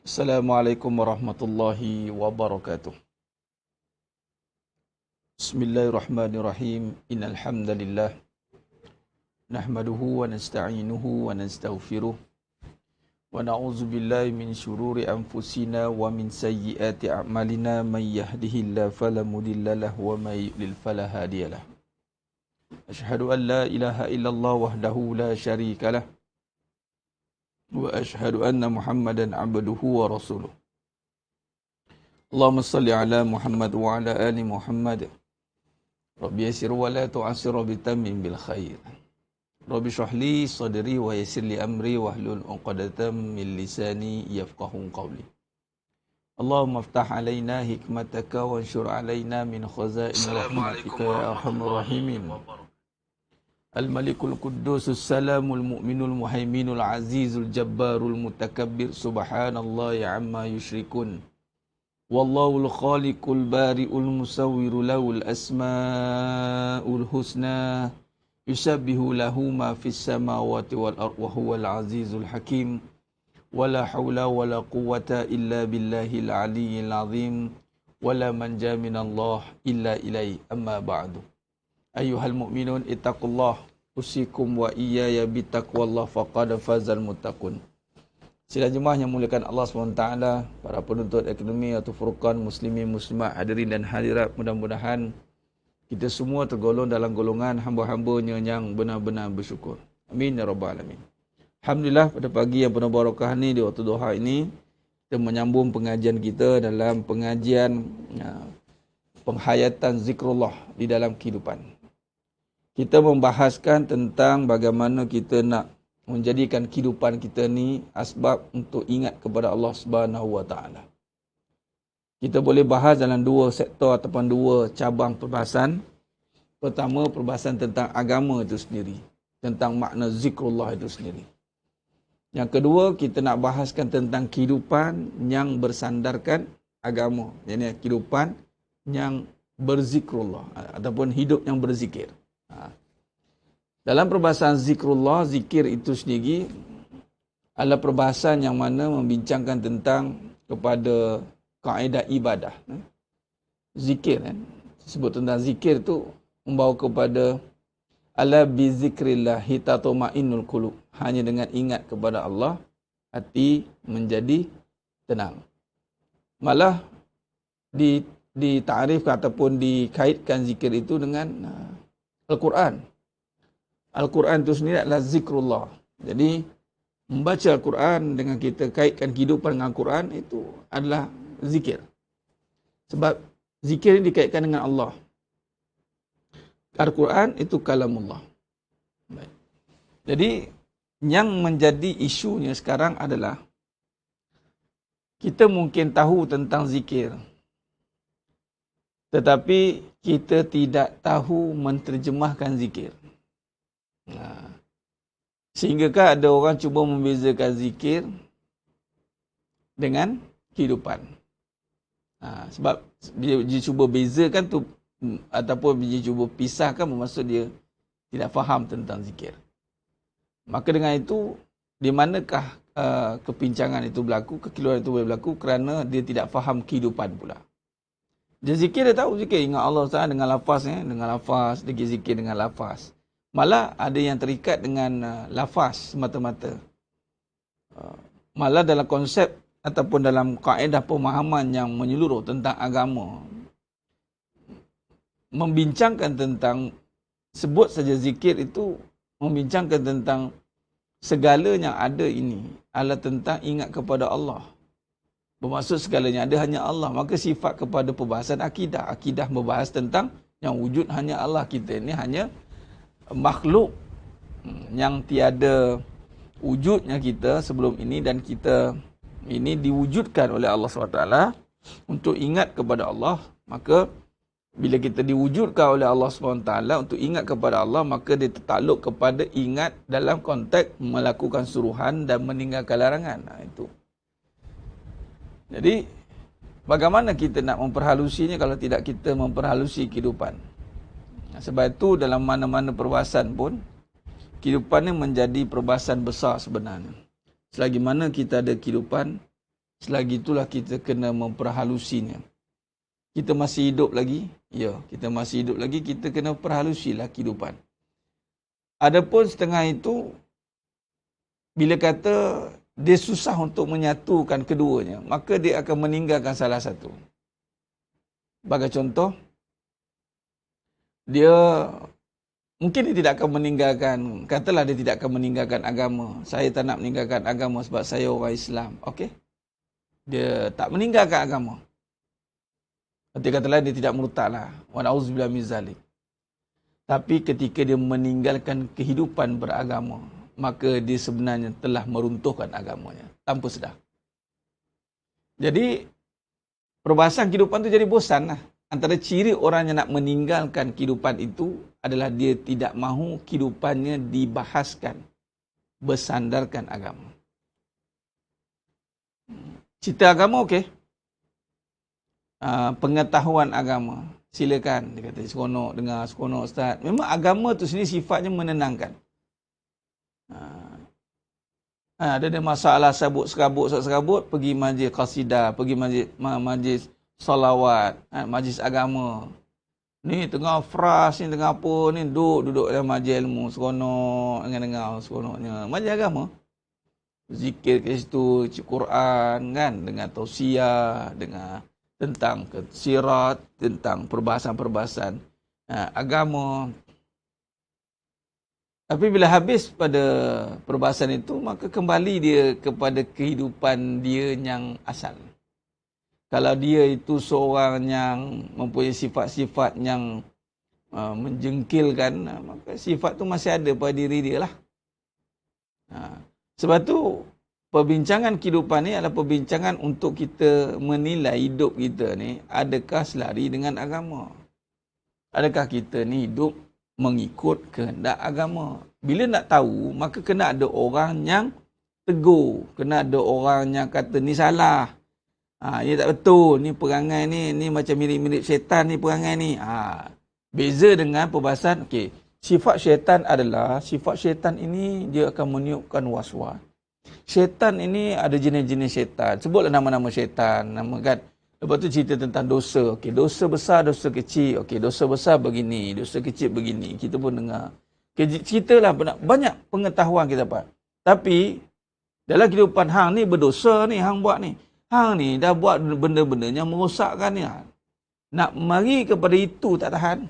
Assalamualaikum warahmatullahi wabarakatuh. Bismillahirrahmanirrahim. Innal hamdalillah nahmaduhu wa nasta'inuhu wa nastaghfiruh wa na'udzu billahi min shururi anfusina wa min sayyiati a'malina may yahdihillahu fala mudilla lahu wa may yudlil fala hadiyalah. Asyhadu an la ilaha illallah wahdahu la syarika lah wa asyhadu anna Muhammadan abduhu wa rasuluh. Allahumma salli ala Muhammad wa ala ali Muhammad. Rabbi yassir wa la tu'assir bi tamim bil khair. Rabbi shrah li sadri wa yassir li amri wahlul 'uqdatam min lisani yafqahu qawli. Allahumma iftah alaina hikmataka wa anshur alaina min khaza'in rahmatika ya arhamar rahimin. Al-Malikul Quddusus Salamul Mu'minul Muhaiminul Azizul Jabbarul Mutakabbir Subhanallahi amma yushrikun. Wallahul Khaliqul Bari'ul Musawwiru lahul asma'ul husna. Yusabbihu lahu ma fis samawati wal ardh wa huwal azizul hakim. Wala hawla wala quwwata illa billahil aliyyil azim. Wala manja minallah illa ilaihi amma ba'du. Ayyuhal mu'minun ittaqullah usikum wa iyaya bittaqwallah faqad fazal muttaqun. Sidang jemaah yang muliakan Allah SWT, para penuntut akademi atau Furqan, muslimin muslimat, hadirin dan hadirat, mudah-mudahan kita semua tergolong dalam golongan hamba-hambanya yang benar-benar bersyukur. Amin ya rabbal alamin. Alhamdulillah, pada pagi yang penuh barakah ni, di waktu duha ini, kita menyambung pengajian kita dalam pengajian penghayatan zikrullah di dalam kehidupan. Kita membahaskan tentang bagaimana kita nak menjadikan kehidupan kita ni asbab untuk ingat kepada Allah Subhanahu Wa Taala. Kita boleh bahas dalam dua sektor ataupun dua cabang perbahasan. Pertama, perbahasan tentang agama itu sendiri, tentang makna zikrullah itu sendiri. Yang kedua, kita nak bahaskan tentang kehidupan yang bersandarkan agama, yakni kehidupan yang berzikrullah ataupun hidup yang berzikir. Dalam perbahasan zikrullah, zikir itu sendiri adalah perbahasan yang mana membincangkan tentang kepada kaedah ibadah. Zikir kan, sebut tentang zikir tu membawa kepada ala bi zikrillahi tatma'innul qulub. Hanya dengan ingat kepada Allah, hati menjadi tenang. Malah ditarifkan ataupun dikaitkan zikir itu dengan Al-Quran. Al-Quran itu sendiri adalah zikrullah. Jadi, membaca Al-Quran dengan kita kaitkan kehidupan dengan Al-Quran itu adalah zikir. Sebab zikir ini dikaitkan dengan Allah. Al-Quran itu kalamullah. Baik. Jadi, yang menjadi isunya sekarang adalah kita mungkin tahu tentang zikir, tetapi kita tidak tahu menterjemahkan zikir. Sehingga ada orang cuba membezakan zikir dengan kehidupan. Sebab dia cuba bezakan tu ataupun dia cuba pisahkan, bermaksud dia tidak faham tentang zikir. Maka dengan itu, di manakah kepincangan itu berlaku, kekeliruan itu boleh berlaku kerana dia tidak faham kehidupan pula. Dia zikir, dia tahu zikir, ingat Allah SWT dengan lafaz, dengan lafaz, dia zikir dengan lafaz. Malah ada yang terikat dengan lafaz semata-mata. Malah dalam konsep ataupun dalam kaedah pemahaman yang menyeluruh tentang agama, membincangkan tentang, sebut saja zikir itu, membincangkan tentang segala yang ada ini adalah tentang ingat kepada Allah. Bermaksud segalanya ada hanya Allah. Maka sifat kepada perbahasan akidah. Akidah membahas tentang yang wujud hanya Allah. Kita ini hanya makhluk yang tiada wujudnya kita sebelum ini, dan kita ini diwujudkan oleh Allah SWT untuk ingat kepada Allah. Maka bila kita diwujudkan oleh Allah SWT untuk ingat kepada Allah, maka dia tertakluk kepada ingat dalam konteks melakukan suruhan dan meninggalkan larangan. Itu. Jadi, bagaimana kita nak memperhalusinya kalau tidak kita memperhalusi kehidupan? Sebab itu dalam mana-mana perbahasan pun, kehidupan ini menjadi perbahasan besar sebenarnya. Selagi mana kita ada kehidupan, selagi itulah kita kena memperhalusinya. Kita masih hidup lagi, ya, kita masih hidup lagi, kita kena perhalusilah kehidupan. Adapun setengah itu, bila kata dia susah untuk menyatukan keduanya, maka dia akan meninggalkan salah satu. Bagi contoh, dia mungkin dia tidak akan meninggalkan, katalah dia tidak akan meninggalkan agama. Saya tak nak meninggalkan agama sebab saya orang Islam. Okey? Dia tak meninggalkan agama. Dia katalah dia tidak murtadlah. Wa na'udzubillah min zalik. Tapi ketika dia meninggalkan kehidupan beragama, maka dia sebenarnya telah meruntuhkan agamanya tanpa sedar. Jadi, perbahasan kehidupan tu jadi bosan lah. Antara ciri orang yang nak meninggalkan kehidupan itu adalah dia tidak mahu kehidupannya dibahaskan bersandarkan agama. Cerita agama okey. Pengetahuan agama, silakan. Dia kata seronok dengar, seronok ustaz. Memang agama tu sendiri sifatnya menenangkan. Ada masalah serabut, pergi majlis qasidah, pergi majlis salawat, majlis agama. Ni tengah fras, ni tengah apa, ni duduk dalam majlis ilmu, seronok, dengar seronoknya. Majlis agama. Zikir ke situ, Quran kan, dengan tausiah, dengan tentang sirat, tentang perbahasan-perbahasan agama. Tapi bila habis pada perbahasan itu, maka kembali dia kepada kehidupan dia yang asal. Kalau dia itu seorang yang mempunyai sifat-sifat yang menjengkilkan, maka sifat tu masih ada pada diri dia lah. Sebab tu, perbincangan kehidupan ni adalah perbincangan untuk kita menilai hidup kita ni, adakah selari dengan agama? Adakah kita ni hidup mengikut kehendak agama? Bila nak tahu, maka kena ada orang yang tegur, kena ada orang yang kata ni salah. Ini tak betul, ni perangai ni macam mirip-mirip syaitan ni perangai ni. Beza dengan perbahasan, okey, sifat syaitan adalah, sifat syaitan ini dia akan meniupkan was-was. Syaitan ini ada jenis-jenis syaitan. Sebutlah nama-nama syaitan, nama kan. Lepas tu cerita tentang dosa. Okey, dosa besar, dosa kecil. Okey, dosa besar begini, dosa kecil begini. Kita pun dengar. Okay, ceritalah banyak pengetahuan kita dapat. Tapi dalam kehidupan hang ni berdosa ni hang buat ni. Hang ni dah buat benda-benda yang merosakkan ni. Nak mari kepada itu tak tahan.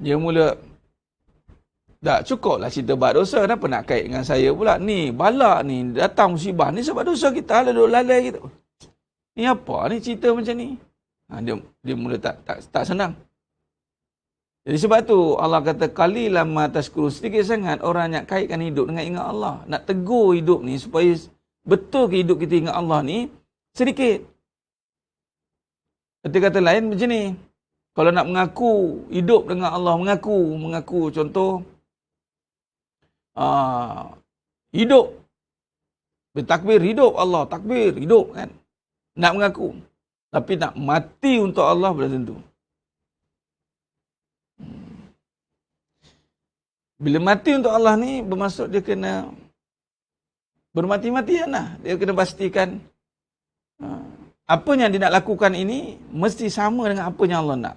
Dia mula, tak cukuplah cerita buat dosa. Kenapa nak kait dengan saya pula? Ni, balak ni, datang musibah ni sebab dosa kita. Lalu lalai kita. Ni apa ni cerita macam ni? Dia mula tak senang. Jadi sebab tu Allah kata, qalilan ma tashkurun, sedikit sangat orang yang kaitkan hidup dengan ingat Allah. Nak tegur hidup ni supaya betul ke hidup kita ingat Allah ni, sedikit. Kata-kata lain macam ni. Kalau nak mengaku hidup dengan Allah, mengaku contoh, hidup, bertakbir hidup Allah, takbir hidup kan, nak mengaku. Tapi nak mati untuk Allah belum tentu. Bila mati untuk Allah ni bermaksud dia kena bermati-matian lah. Dia kena pastikan apa yang dia nak lakukan ini mesti sama dengan apa yang Allah nak.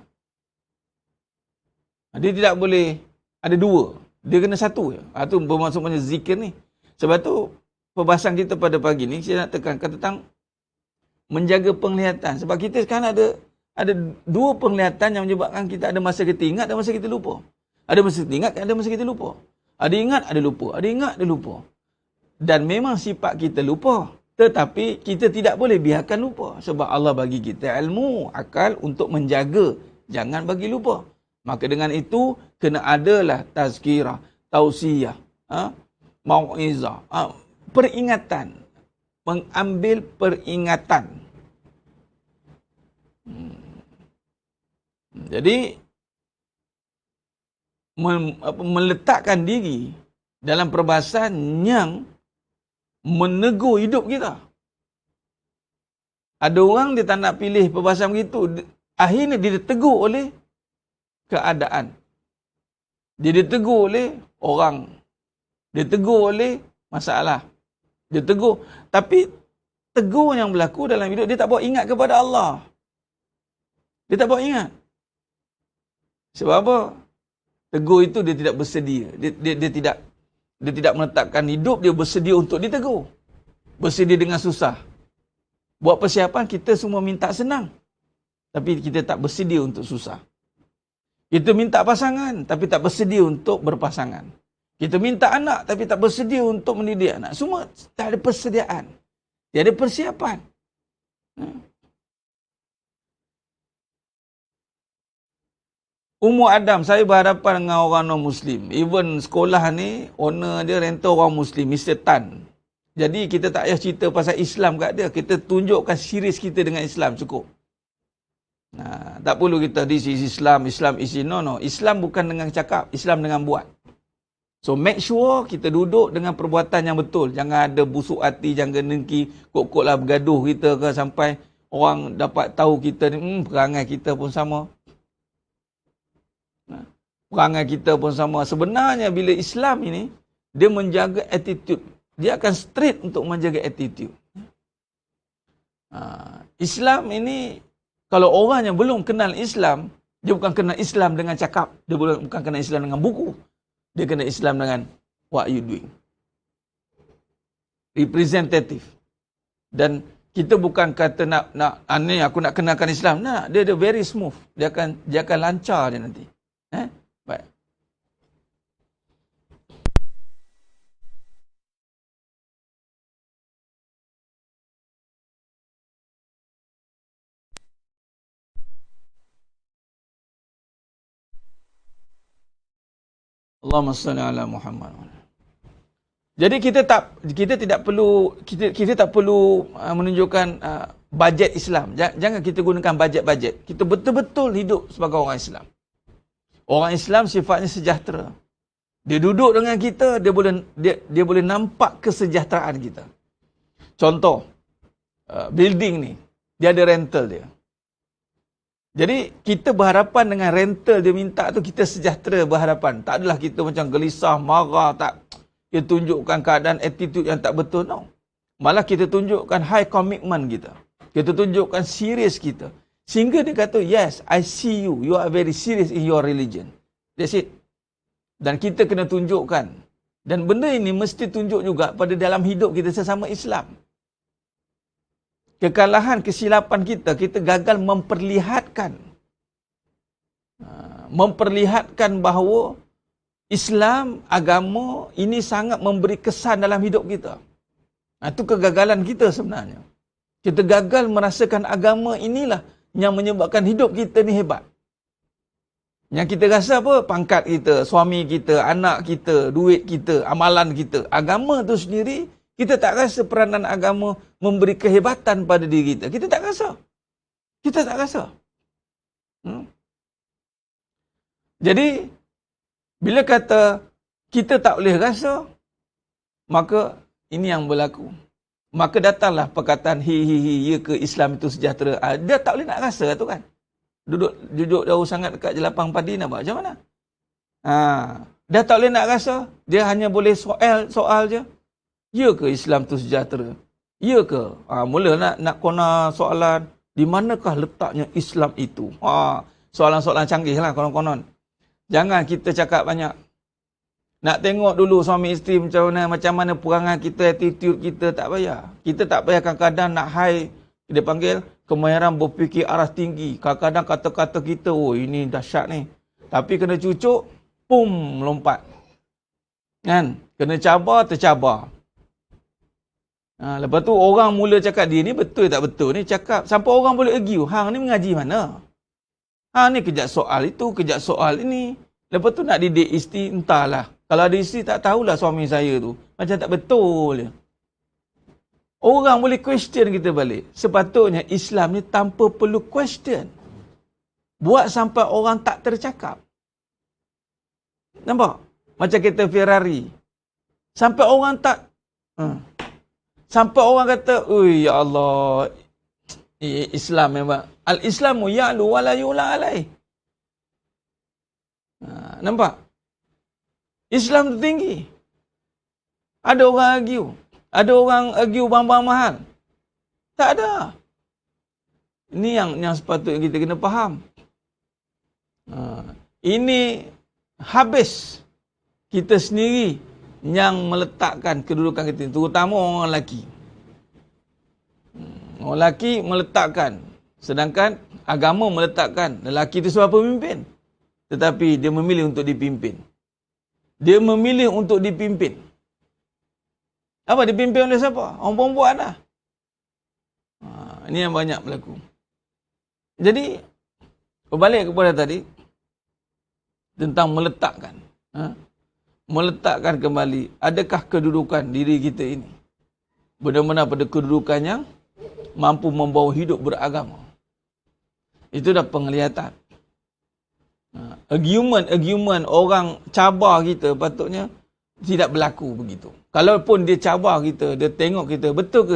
Dia tidak boleh ada dua. Dia kena satu je. Itu bermaksud macam zikir ni. Sebab tu perbahasan kita pada pagi ni, saya nak tekankan tentang menjaga penglihatan. Sebab kita sekarang ada dua penglihatan yang menyebabkan kita ada masa kita ingat dan masa kita lupa. Ada masa kita ingat, ada masa kita lupa. Ada ingat, ada lupa. Ada ingat, ada lupa. Dan memang sifat kita lupa. Tetapi kita tidak boleh biarkan lupa. Sebab Allah bagi kita ilmu, akal untuk menjaga. Jangan bagi lupa. Maka dengan itu, kena adalah tazkirah, tausiyah, mau'izah, peringatan. Mengambil peringatan. Jadi, meletakkan diri dalam perbahasan yang menegur hidup kita. Ada orang dia tak nak pilih perbahasan begitu. Akhirnya dia ditegur oleh keadaan. Dia ditegur oleh orang Dia tegur oleh masalah. Dia tegur. Tapi tegur yang berlaku dalam hidup, dia tak bawa ingat kepada Allah. Dia tak bawa ingat. Sebab apa? Tegur itu dia tidak bersedia. Dia tidak meletakkan hidup dia bersedia untuk ditegur. Bersedia dengan susah. Buat persiapan, kita semua minta senang. Tapi kita tak bersedia untuk susah. Kita minta pasangan, tapi tak bersedia untuk berpasangan. Kita minta anak, tapi tak bersedia untuk mendidik anak. Semua tak ada persediaan. Tiada persiapan. Umur Adam, saya berhadapan dengan orang non-Muslim. Even sekolah ni, owner dia rental orang Muslim, Mr. Tan. Jadi kita tak payah cerita pasal Islam kat dia. Kita tunjukkan series kita dengan Islam, cukup. Nah, tak perlu kita, this is Islam, Islam is no. Islam bukan dengan cakap, Islam dengan buat. So make sure kita duduk dengan perbuatan yang betul. Jangan ada busuk hati, jangan dengki, kok-kok lah bergaduh kita ke sampai orang dapat tahu kita ni, perangai kita pun sama. Perangai kita pun sama. Sebenarnya bila Islam ini, dia menjaga attitude. Dia akan straight untuk menjaga attitude. Islam ini, kalau orang yang belum kenal Islam, dia bukan kenal Islam dengan cakap. Dia bukan kenal Islam dengan buku. Dia kenal Islam dengan what you doing. Representative. Dan kita bukan kata ni aku nak kenalkan Islam. Nah, dia very smooth. Dia akan lancar dia nanti. Baik. Allahumma salli ala Muhammad. Jadi kita tidak perlu menunjukkan bajet Islam. Jangan kita gunakan bajet-bajet. Kita betul-betul hidup sebagai orang Islam. Orang Islam sifatnya sejahtera. Dia duduk dengan kita, dia boleh nampak kesejahteraan kita. Contoh, building ni, dia ada rental dia. Jadi kita berhadapan dengan rental dia minta tu, kita sejahtera berhadapan. Tak adalah kita macam gelisah, marah, tak. Kita tunjukkan keadaan attitude yang tak betul, no. Malah kita tunjukkan high commitment kita. Kita tunjukkan serius kita. Sehingga dia kata, yes, I see you. You are very serious in your religion. That's it. Dan kita kena tunjukkan. Dan benda ini mesti tunjuk juga pada dalam hidup kita sesama Islam. Kekalahan, kesilapan kita gagal memperlihatkan bahawa Islam, agama ini sangat memberi kesan dalam hidup kita. Itu kegagalan kita sebenarnya. Kita gagal merasakan agama inilah yang menyebabkan hidup kita ni hebat. Yang kita rasa apa? Pangkat kita, suami kita, anak kita, duit kita, amalan kita. Agama tu sendiri, kita tak rasa peranan agama memberi kehebatan pada diri kita. Kita tak rasa. Kita tak rasa. Jadi, bila kata kita tak boleh rasa, maka ini yang berlaku. Maka datanglah perkataan ya ke Islam itu sejahtera. Dia tak boleh nak rasa tu kan. Duduk jauh sangat dekat jelapang padi nak buat macam mana? Dia tak boleh nak rasa. Dia hanya boleh soal je. Ya ke Islam tu sejahtera? Ya ke? Mula nak kona soalan, di manakah letaknya Islam itu? Soalan-soalan canggih lah konon-konon. Jangan kita cakap banyak. Nak tengok dulu suami isteri macam mana perangai kita, attitude kita, tak payah. Kita tak payah kadang-kadang nak high, dia panggil kemahiran berfikir arah tinggi. Kadang-kadang kata-kata kita, oh ini dahsyat ni. Tapi kena cucuk, pum, lompat. Kan? Kena cabar, tercabar. Lepas tu orang mula cakap dia ni betul tak betul ni cakap sampai orang boleh argue. Hang ni mengaji mana? Hang ni kejap soal itu, kejap soal ini. Lepas tu nak didik isteri, entahlah. Kalau ada isteri tak tahulah suami saya tu. Macam tak betul. Orang boleh question kita balik. Sepatutnya Islam ni tanpa perlu question. Buat sampai orang tak tercakap. Nampak? Macam kereta Ferrari. Sampai orang tak... Sampai orang kata, ya Allah, Islam memang. Al-Islamu ya'lu wa la yu'la alaih. Nampak? Islam tu tinggi. Ada orang argue. Ada orang argue barang-barang mahal. Tak ada. Ini yang sepatutnya kita kena faham. Ini habis kita sendiri yang meletakkan kedudukan kita, terutama orang lelaki. Orang lelaki meletakkan, sedangkan agama meletakkan lelaki itu sebagai pemimpin. Tetapi dia memilih untuk dipimpin. Dia memilih untuk dipimpin. Apa dipimpin oleh siapa? Orang perempuan lah. Ini yang banyak berlaku. Jadi, berbalik kepada tadi, tentang meletakkan. Meletakkan kembali, adakah kedudukan diri kita ini benar-benar pada kedudukan yang mampu membawa hidup beragama. Itu dah penglihatan. Argument orang cabar kita patutnya tidak berlaku begitu. Kalaupun dia cabar kita, dia tengok kita, betul ke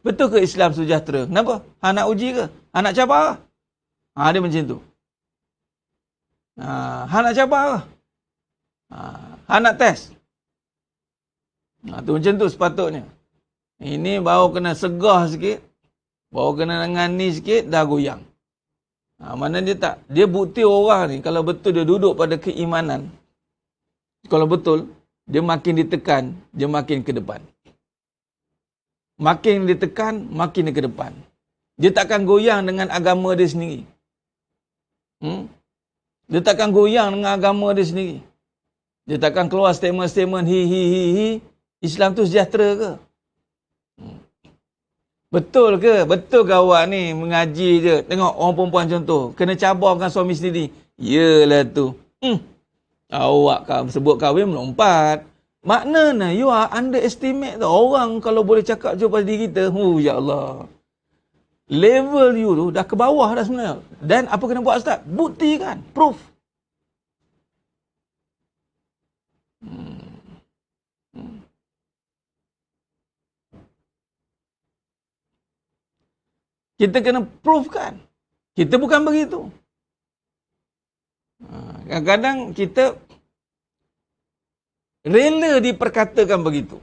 betul ke Islam sejahtera? Kenapa? Hang nak uji ke? Hang nak cabar ke? Dia macam tu. Hang nak cabar ke? Hang nak test? Tu macam tu sepatutnya. Ini baru kena segah sikit, baru kena dengan ni sikit, dah goyang. Mana dia tak? Dia bukti orang ni, kalau betul dia duduk pada keimanan, kalau betul, dia makin ditekan, dia makin ke depan. Makin ditekan, makin ke depan. Dia takkan goyang dengan agama dia sendiri. Dia takkan goyang dengan agama dia sendiri. Dia takkan keluar statement-statement hi, Islam tu sejahtera ke? Betul ke? Betul ke awak ni mengaji je? Tengok orang perempuan contoh, kena cabarkan suami sendiri. Yelah tu. Awak sebut kahwin melompat. Maknanya you are underestimate tu. Orang kalau boleh cakap je pada diri kita, ya Allah. Level you tu dah ke bawah dah sebenarnya. Dan apa kena buat Ustaz? Buktikan. Proof. Kita kena proof kan. Kita bukan begitu. Kadang-kadang kita rela diperkatakan begitu.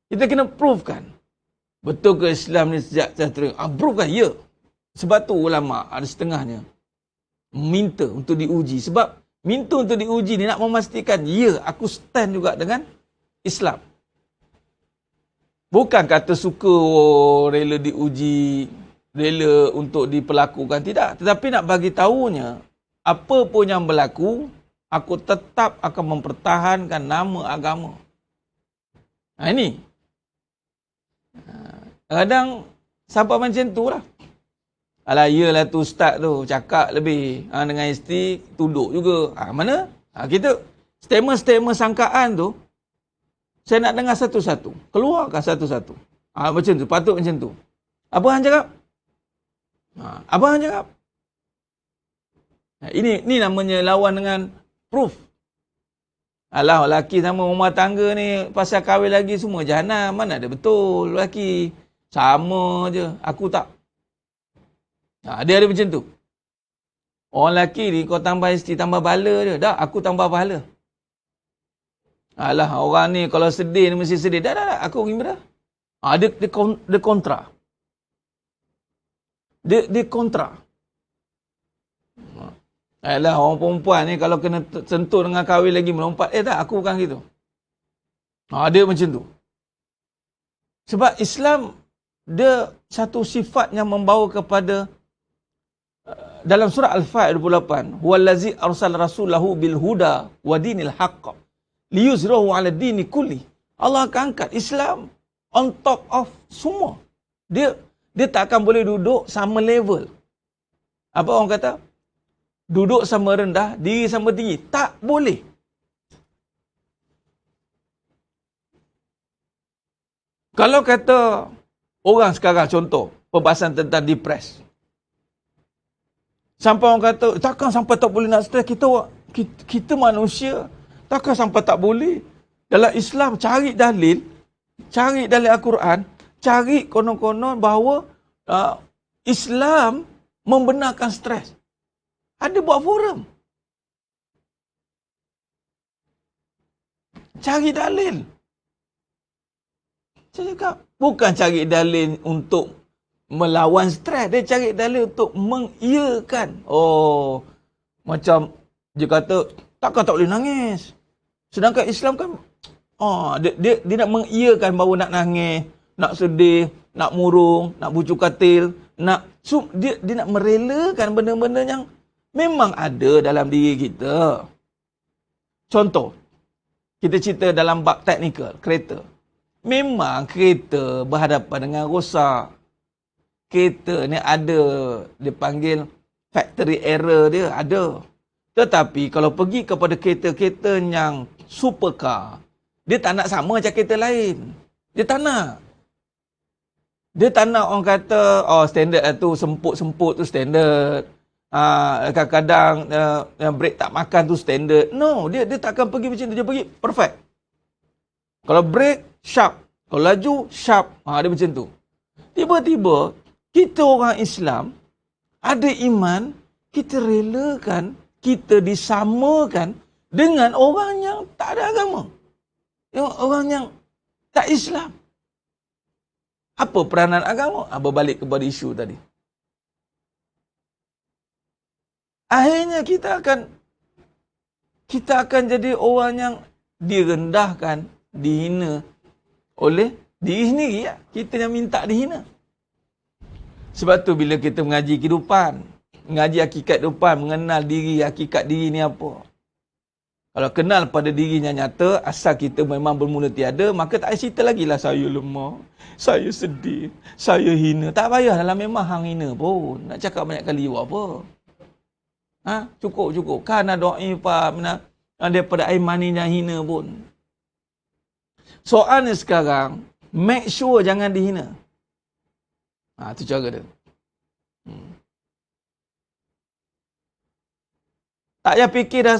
Kita kena proof kan. Betul ke Islam ni sejahtera? Proof kan? Ya. Sebab tu ulama ada setengahnya minta untuk diuji. Sebab minta untuk diuji ni nak memastikan, ya, aku stand juga dengan Islam. Bukan kata suka rela diuji, rela untuk diperlakukan, tidak. Tetapi nak bagi tahunya, apa pun yang berlaku, aku tetap akan mempertahankan nama agama. Ini. Kadang sampai macam tu lah. Alah, iyalah tu ustaz tu, cakap lebih. Dengan isteri, tunduk juga. Mana? Kita, statement-statement sangkaan tu, saya nak dengar satu-satu. Keluarkan satu-satu. Macam tu. Patut macam tu. Apa hang cakap? Apa hang cakap? Ini namanya lawan dengan proof. Alah, lelaki sama rumah tangga ni, pasal kahwin lagi semua jahanam. Mana ada betul lelaki. Sama je. Aku tak. Dia ada macam tu. Orang lelaki ni, kau tambah isteri, tambah pahala je. Dah, aku tambah pahala. Alah, orang ni kalau sedih ni mesti sedih. Dah. Aku gimana? Dia kontra. Dia kontra. Alah, orang perempuan ni kalau kena sentuh dengan kahwin lagi melompat. Tak, aku bukan gitu. Dia macam tu. Sebab Islam, dia satu sifat yang membawa kepada, dalam surah Al-Fat 28, huwallazi arsala rasulahu bil huda wa dinil haqq liyuzrahu 'ala dini kulli. Allah akan angkat Islam on top of semua. Dia tak akan boleh duduk sama level. Apa orang kata? Duduk sama rendah, diri sama tinggi. Tak boleh. Kalau kata orang sekarang, contoh, pembahasan tentang depres. Sampai orang kata, takkan sampai tak boleh nak stres, kita manusia. Takkan sampai tak boleh. Dalam Islam, cari dalil Al-Quran, cari konon-konon bahawa Islam membenarkan stres. Ada buat forum. Cari dalil. Saya cakap, bukan cari dalil untuk melawan stres. Dia cari dalil untuk mengiyakan. Oh, macam dia kata, takkan tak boleh nangis. Sedangkan Islam kan, dia nak mengiyakan bahawa nak nangis, nak sedih, nak murung, nak bucu katil, dia nak merelakan benda-benda yang memang ada dalam diri kita. Contoh, kita cerita dalam bab teknikal, kereta. Memang kereta berhadapan dengan rosak. Kereta ni ada, dia panggil factory error dia, ada. Tetapi kalau pergi kepada kereta-kereta yang supercar, dia tak nak sama macam kereta lain. Dia tak nak. Dia tak nak orang kata, standard lah tu, semput-semput tu standard. Kadang-kadang brake tak makan tu standard. No, dia takkan pergi macam tu. Dia pergi perfect. Kalau brake, sharp. Kalau laju, sharp. Dia macam tu. Tiba-tiba, kita orang Islam, ada iman, kita relakan, kita disamakan dengan orang yang tak ada agama. Orang yang tak Islam. Apa peranan agama? Berbalik kepada isu tadi. Akhirnya kita akan jadi orang yang direndahkan, dihina oleh diri sendiri. Ya? Kita yang minta dihina. Sebab tu bila kita mengaji kehidupan, mengaji hakikat kehidupan, mengenal diri, hakikat diri ni apa. Kalau kenal pada dirinya nyata, asal kita memang bermula tiada, maka tak payah cerita lagi lah saya lemah, saya sedih, saya hina. Tak payah dalam memang hang hina pun. Nak cakap banyak kali buat apa. Cukup. Kana do'ifah daripada air mani yang hina pun. Soalnya sekarang, make sure jangan dihina. Itu cara dia. Tak payah fikir dah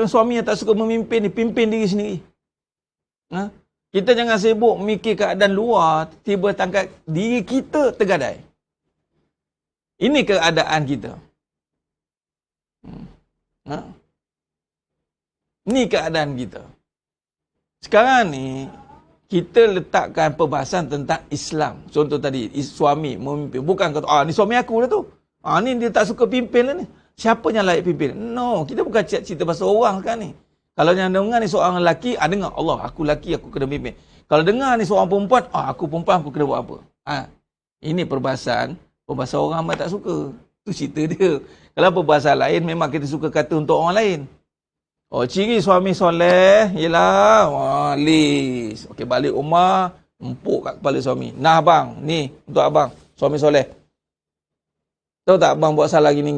suami yang tak suka memimpin, pimpin diri sendiri. Kita jangan sibuk mikir keadaan luar, tiba tangkap diri kita tergadai. Ini keadaan kita. Ini keadaan kita. Sekarang ni, kita letakkan perbahasan tentang Islam. Contoh tadi, suami memimpin. Bukan kata, ni suami aku dah tu. Ni dia tak suka pimpin lah ni. Siapa yang layak pimpin? No, kita bukan cerita pasal orang sekarang ni. Kalau yang dengar ni seorang lelaki, dengar, Allah, aku lelaki, aku kena pimpin. Kalau dengar ni seorang perempuan, aku perempuan, aku kena buat apa? Ini perbahasan orang amat tak suka. Itu cerita dia. Kalau perbahasan lain, memang kita suka kata untuk orang lain. Ciri suami soleh, ialah, list. Okey, balik rumah, empuk kat kepala suami. Nah abang, ni untuk abang, suami soleh. Tahu tak abang buat salah gini.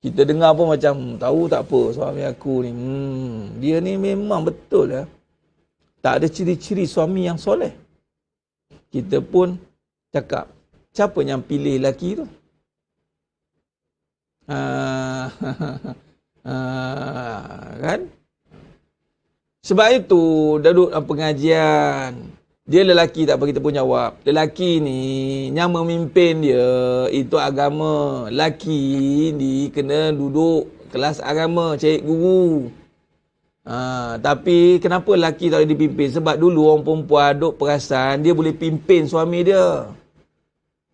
Kita dengar pun macam, tahu tak apa suami aku ni. Dia ni memang betul lah. Tak ada ciri-ciri suami yang soleh. Kita pun cakap, siapa yang pilih lelaki tu? Kan? Sebab itu, duduk dalam pengajian, dia lelaki tak apa kita pun jawab. Lelaki ni, yang memimpin dia, itu agama. Lelaki ni kena duduk kelas agama, cari guru. Tapi kenapa lelaki tak boleh dipimpin? Sebab dulu orang perempuan duk perasan, dia boleh pimpin suami dia.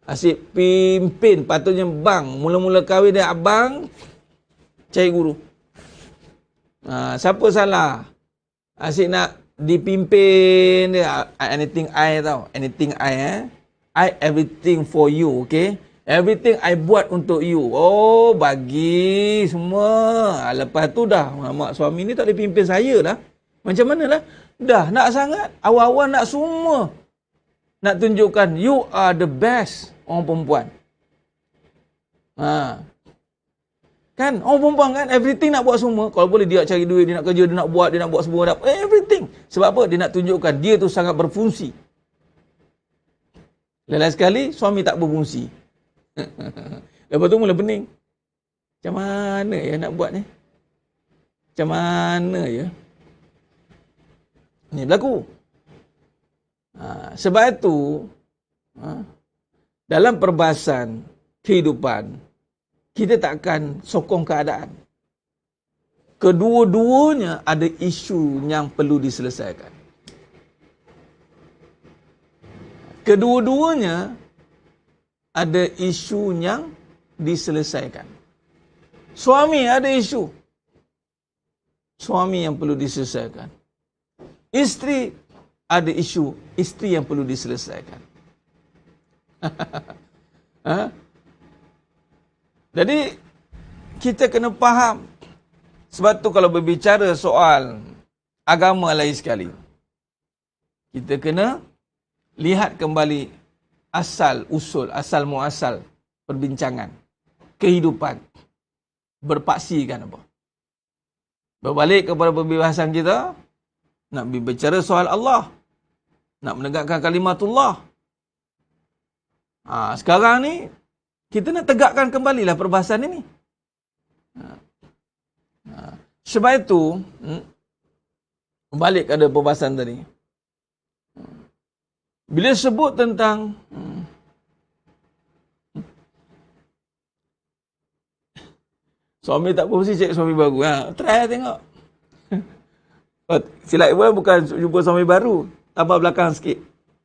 Asyik pimpin, patutnya bang. Mula-mula kahwin dia abang, cari guru. Siapa salah? Asyik nak dipimpin dia. Anything I tau. Anything I everything for you, okay? Everything I buat untuk you. Bagi semua. Lepas tu dah, mak suami ni tak boleh pimpin saya lah. Macam mana lah? Dah, nak sangat. Awal-awal nak semua. Nak tunjukkan, you are the best. Orang perempuan. Kan? Orang perempuan kan, everything nak buat semua. Kalau boleh dia nak cari duit, dia nak kerja, dia nak buat semua. Everything. Sebab apa? Dia nak tunjukkan, dia tu sangat berfungsi. Lain sekali, suami tak berfungsi. Lepas tu mula pening. Macam mana ya nak buat ni? Macam mana ya? Ni berlaku. Sebab itu, dalam perbahasan kehidupan, kita tak akan sokong keadaan. Kedua-duanya ada isu yang perlu diselesaikan. Kedua-duanya ada isu yang diselesaikan. Suami ada isu. Suami yang perlu diselesaikan. Isteri ada isu. Isteri yang perlu diselesaikan. Ha? Jadi, kita kena faham. Sebab tu kalau berbicara soal agama lain sekali, kita kena lihat kembali asal usul, asal muasal perbincangan, kehidupan, berpaksi kan apa. Berbalik kepada perbahasan kita, nak berbicara soal Allah, nak menegakkan kalimatullah. Sekarang ni, kita nak tegakkan kembalilah perbahasan ini. Sebab itu, balik kepada perbahasan tadi. Bila sebut tentang suami tak berfungsi, cek suami baru. Try tengok. Silap ibu bukan jumpa suami baru. Tambah belakang sikit.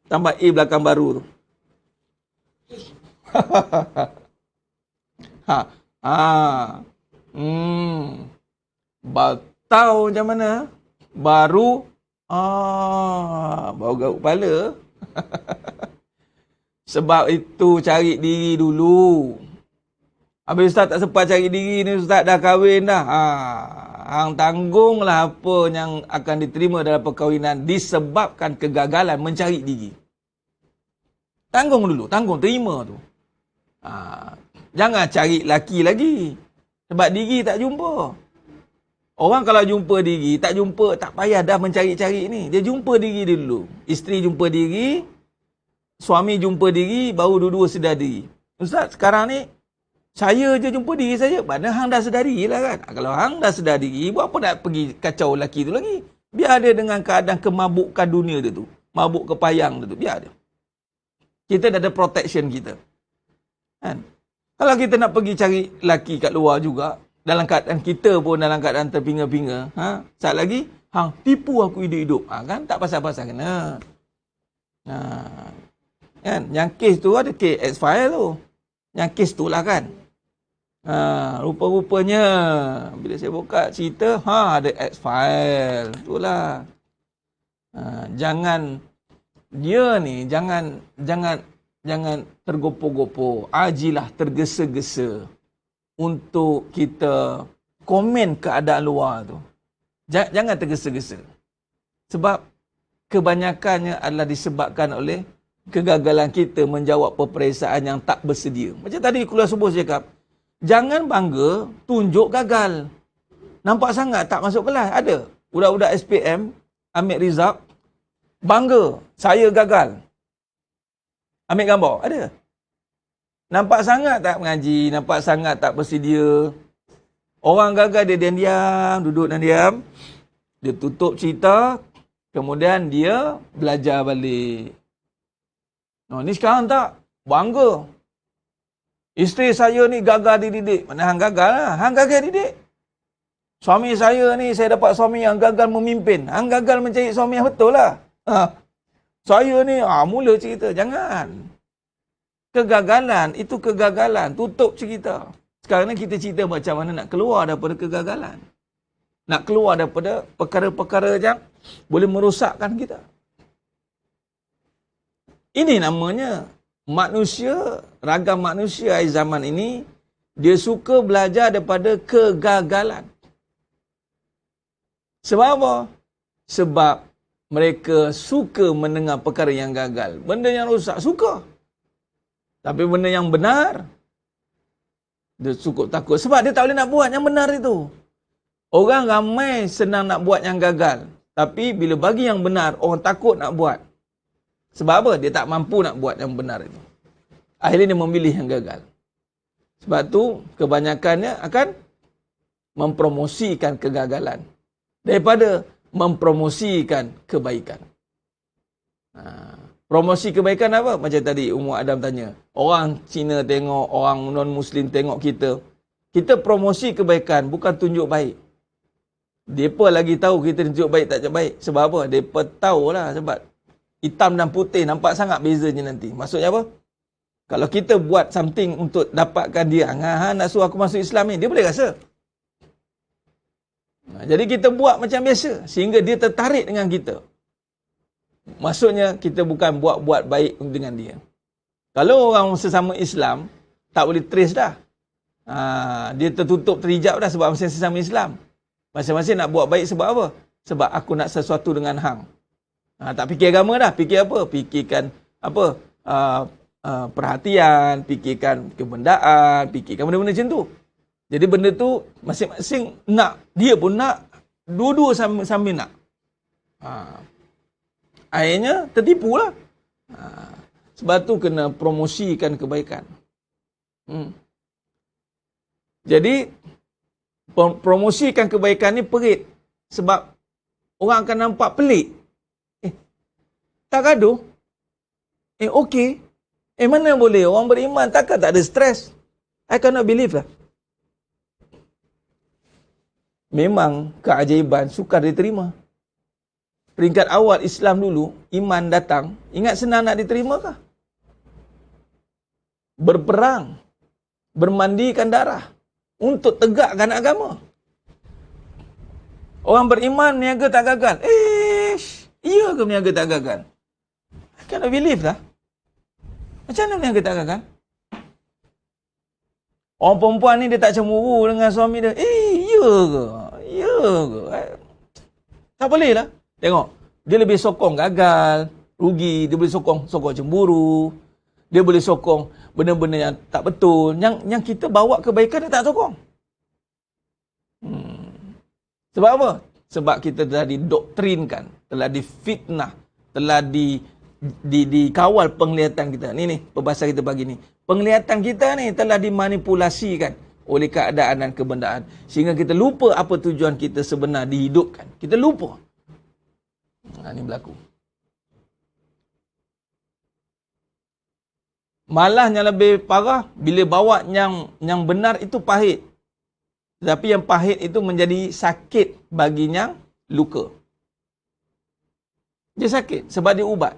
Tambah A belakang baru tu. Tahu macam mana? Baru. Baru garuk kepala. Sebab itu cari diri dulu. Habis Ustaz tak sempat cari diri ni, Ustaz dah kahwin dah. Hang tanggunglah apa yang akan diterima dalam perkahwinan disebabkan kegagalan mencari diri. Tanggung dulu, terima tu. Jangan cari laki lagi. Sebab diri tak jumpa. Orang kalau jumpa diri, tak jumpa, tak payah dah mencari-cari ni. Dia jumpa diri dia dulu. Isteri jumpa diri, suami jumpa diri, baru dua-dua sedar diri. Ustaz, sekarang ni, saya je jumpa diri saya. Mana hang dah sedar diri lah kan. Kalau hang dah sedar diri, buat apa nak pergi kacau lelaki tu lagi? Biar dia dengan keadaan kemabukan dunia dia tu. Mabuk kepayang dia tu. Biar dia. Kita dah ada protection kita. Kan? Kalau kita nak pergi cari lelaki kat luar juga, dalam keadaan kita pun dalam keadaan terpinga-pinga, saat lagi, hang tipu aku hidup-hidup. Kan? Tak pasal-pasal kena. Kan? Yang kes tu ada kes X-File tu. Yang kes tu lah kan. Rupa-rupanya bila saya buka cerita, ada X-File. Itulah. Jangan dia ni jangan tergopoh-gopoh. Ajilah tergesa-gesa untuk kita komen keadaan luar tu. Jangan tergesa-gesa. Sebab kebanyakannya adalah disebabkan oleh kegagalan kita menjawab peperiksaan yang tak bersedia. Macam tadi kuliah subuh saya cakap, jangan bangga tunjuk gagal. Nampak sangat tak masuk kelas. Ada budak-budak SPM ambil result, bangga, saya gagal. Ambil gambar, ada. Nampak sangat tak mengaji, nampak sangat tak bersedia. Orang gagal dia diam-diam, duduk dan diam. Dia tutup cerita, kemudian dia belajar balik. Ni sekarang tak, bangga. Isteri saya ni gagal dididik. Mana hang gagal lah, hang gagal didik. Suami saya ni, saya dapat suami yang gagal memimpin. Hang gagal mencari suami yang betul lah. Saya ni, mula cerita, jangan. Kegagalan, itu kegagalan. Tutup cerita. Sekarang ni kita cerita macam mana nak keluar daripada kegagalan. Nak keluar daripada perkara-perkara yang boleh merosakkan kita. Ini namanya manusia, ragam manusia zaman ini, dia suka belajar daripada kegagalan. Sebab apa? Sebab mereka suka mendengar perkara yang gagal. Benda yang rosak, suka. Tapi benda yang benar, dia cukup takut. Sebab dia tak boleh nak buat yang benar itu. Orang ramai senang nak buat yang gagal. Tapi bila bagi yang benar, orang takut nak buat. Sebab apa? Dia tak mampu nak buat yang benar itu. Akhirnya dia memilih yang gagal. Sebab tu kebanyakannya akan mempromosikan kegagalan daripada mempromosikan kebaikan. Promosi kebaikan apa? Macam tadi Ummu Adam tanya. Orang Cina tengok, orang non-Muslim tengok kita. Kita promosi kebaikan, bukan tunjuk baik. Depa lagi tahu kita ni tunjuk baik tak tunjuk baik. Sebab apa? Depa tahulah sebab hitam dan putih nampak sangat bezanya nanti. Maksudnya apa? Kalau kita buat something untuk dapatkan dia, nak suruh aku masuk Islam ni, dia boleh rasa. Jadi kita buat macam biasa sehingga dia tertarik dengan kita. Maksudnya kita bukan buat baik dengan dia. Kalau orang sesama Islam tak boleh trace dah. Dia tertutup terhijab dah sebab masing sesama Islam. Masing-masing nak buat baik sebab apa? Sebab aku nak sesuatu dengan hang. Tak fikir agama dah. Fikir apa? Fikirkan apa? Perhatian, fikirkan kebendaan, fikirkan benda-benda macam tu. Jadi benda tu masing-masing nak, dia pun nak, dua-dua sambil nak. Akhirnya tertipulah. Sebab tu kena promosikan kebaikan. Jadi promosikan kebaikan ni perit. Sebab orang akan nampak pelik. Tak gaduh? Okey. Mana boleh? Orang beriman takkan tak ada stres? I cannot believe lah. Memang keajaiban sukar diterima. Peringkat awal Islam dulu, iman datang. Ingat senang nak diterima kah? Berperang. Bermandikan darah. Untuk tegakkan agama. Orang beriman niaga tak gagal. Iya ke niaga tak gagal? I cannot believe lah. Macam mana niaga tak gagal? Orang perempuan ni dia tak cemburu dengan suami dia. Iya ke? Ya ke? Tak boleh lah. Tengok. Dia lebih sokong gagal, rugi. Dia boleh sokong cemburu. Dia boleh sokong benda-benda yang tak betul. Yang kita bawa kebaikan dia tak sokong. Sebab apa? Sebab kita telah didoktrinkan, telah difitnah, telah dikawal penglihatan kita. Ni perbahasan kita pagi ni. Penglihatan kita ni telah dimanipulasikan oleh keadaan dan kebendaan. Sehingga kita lupa apa tujuan kita sebenar dihidupkan. Kita lupa. Ini berlaku. Malah yang lebih parah, bila bawa yang benar itu pahit. Tetapi yang pahit itu menjadi sakit bagi yang luka. Dia sakit sebab dia ubat.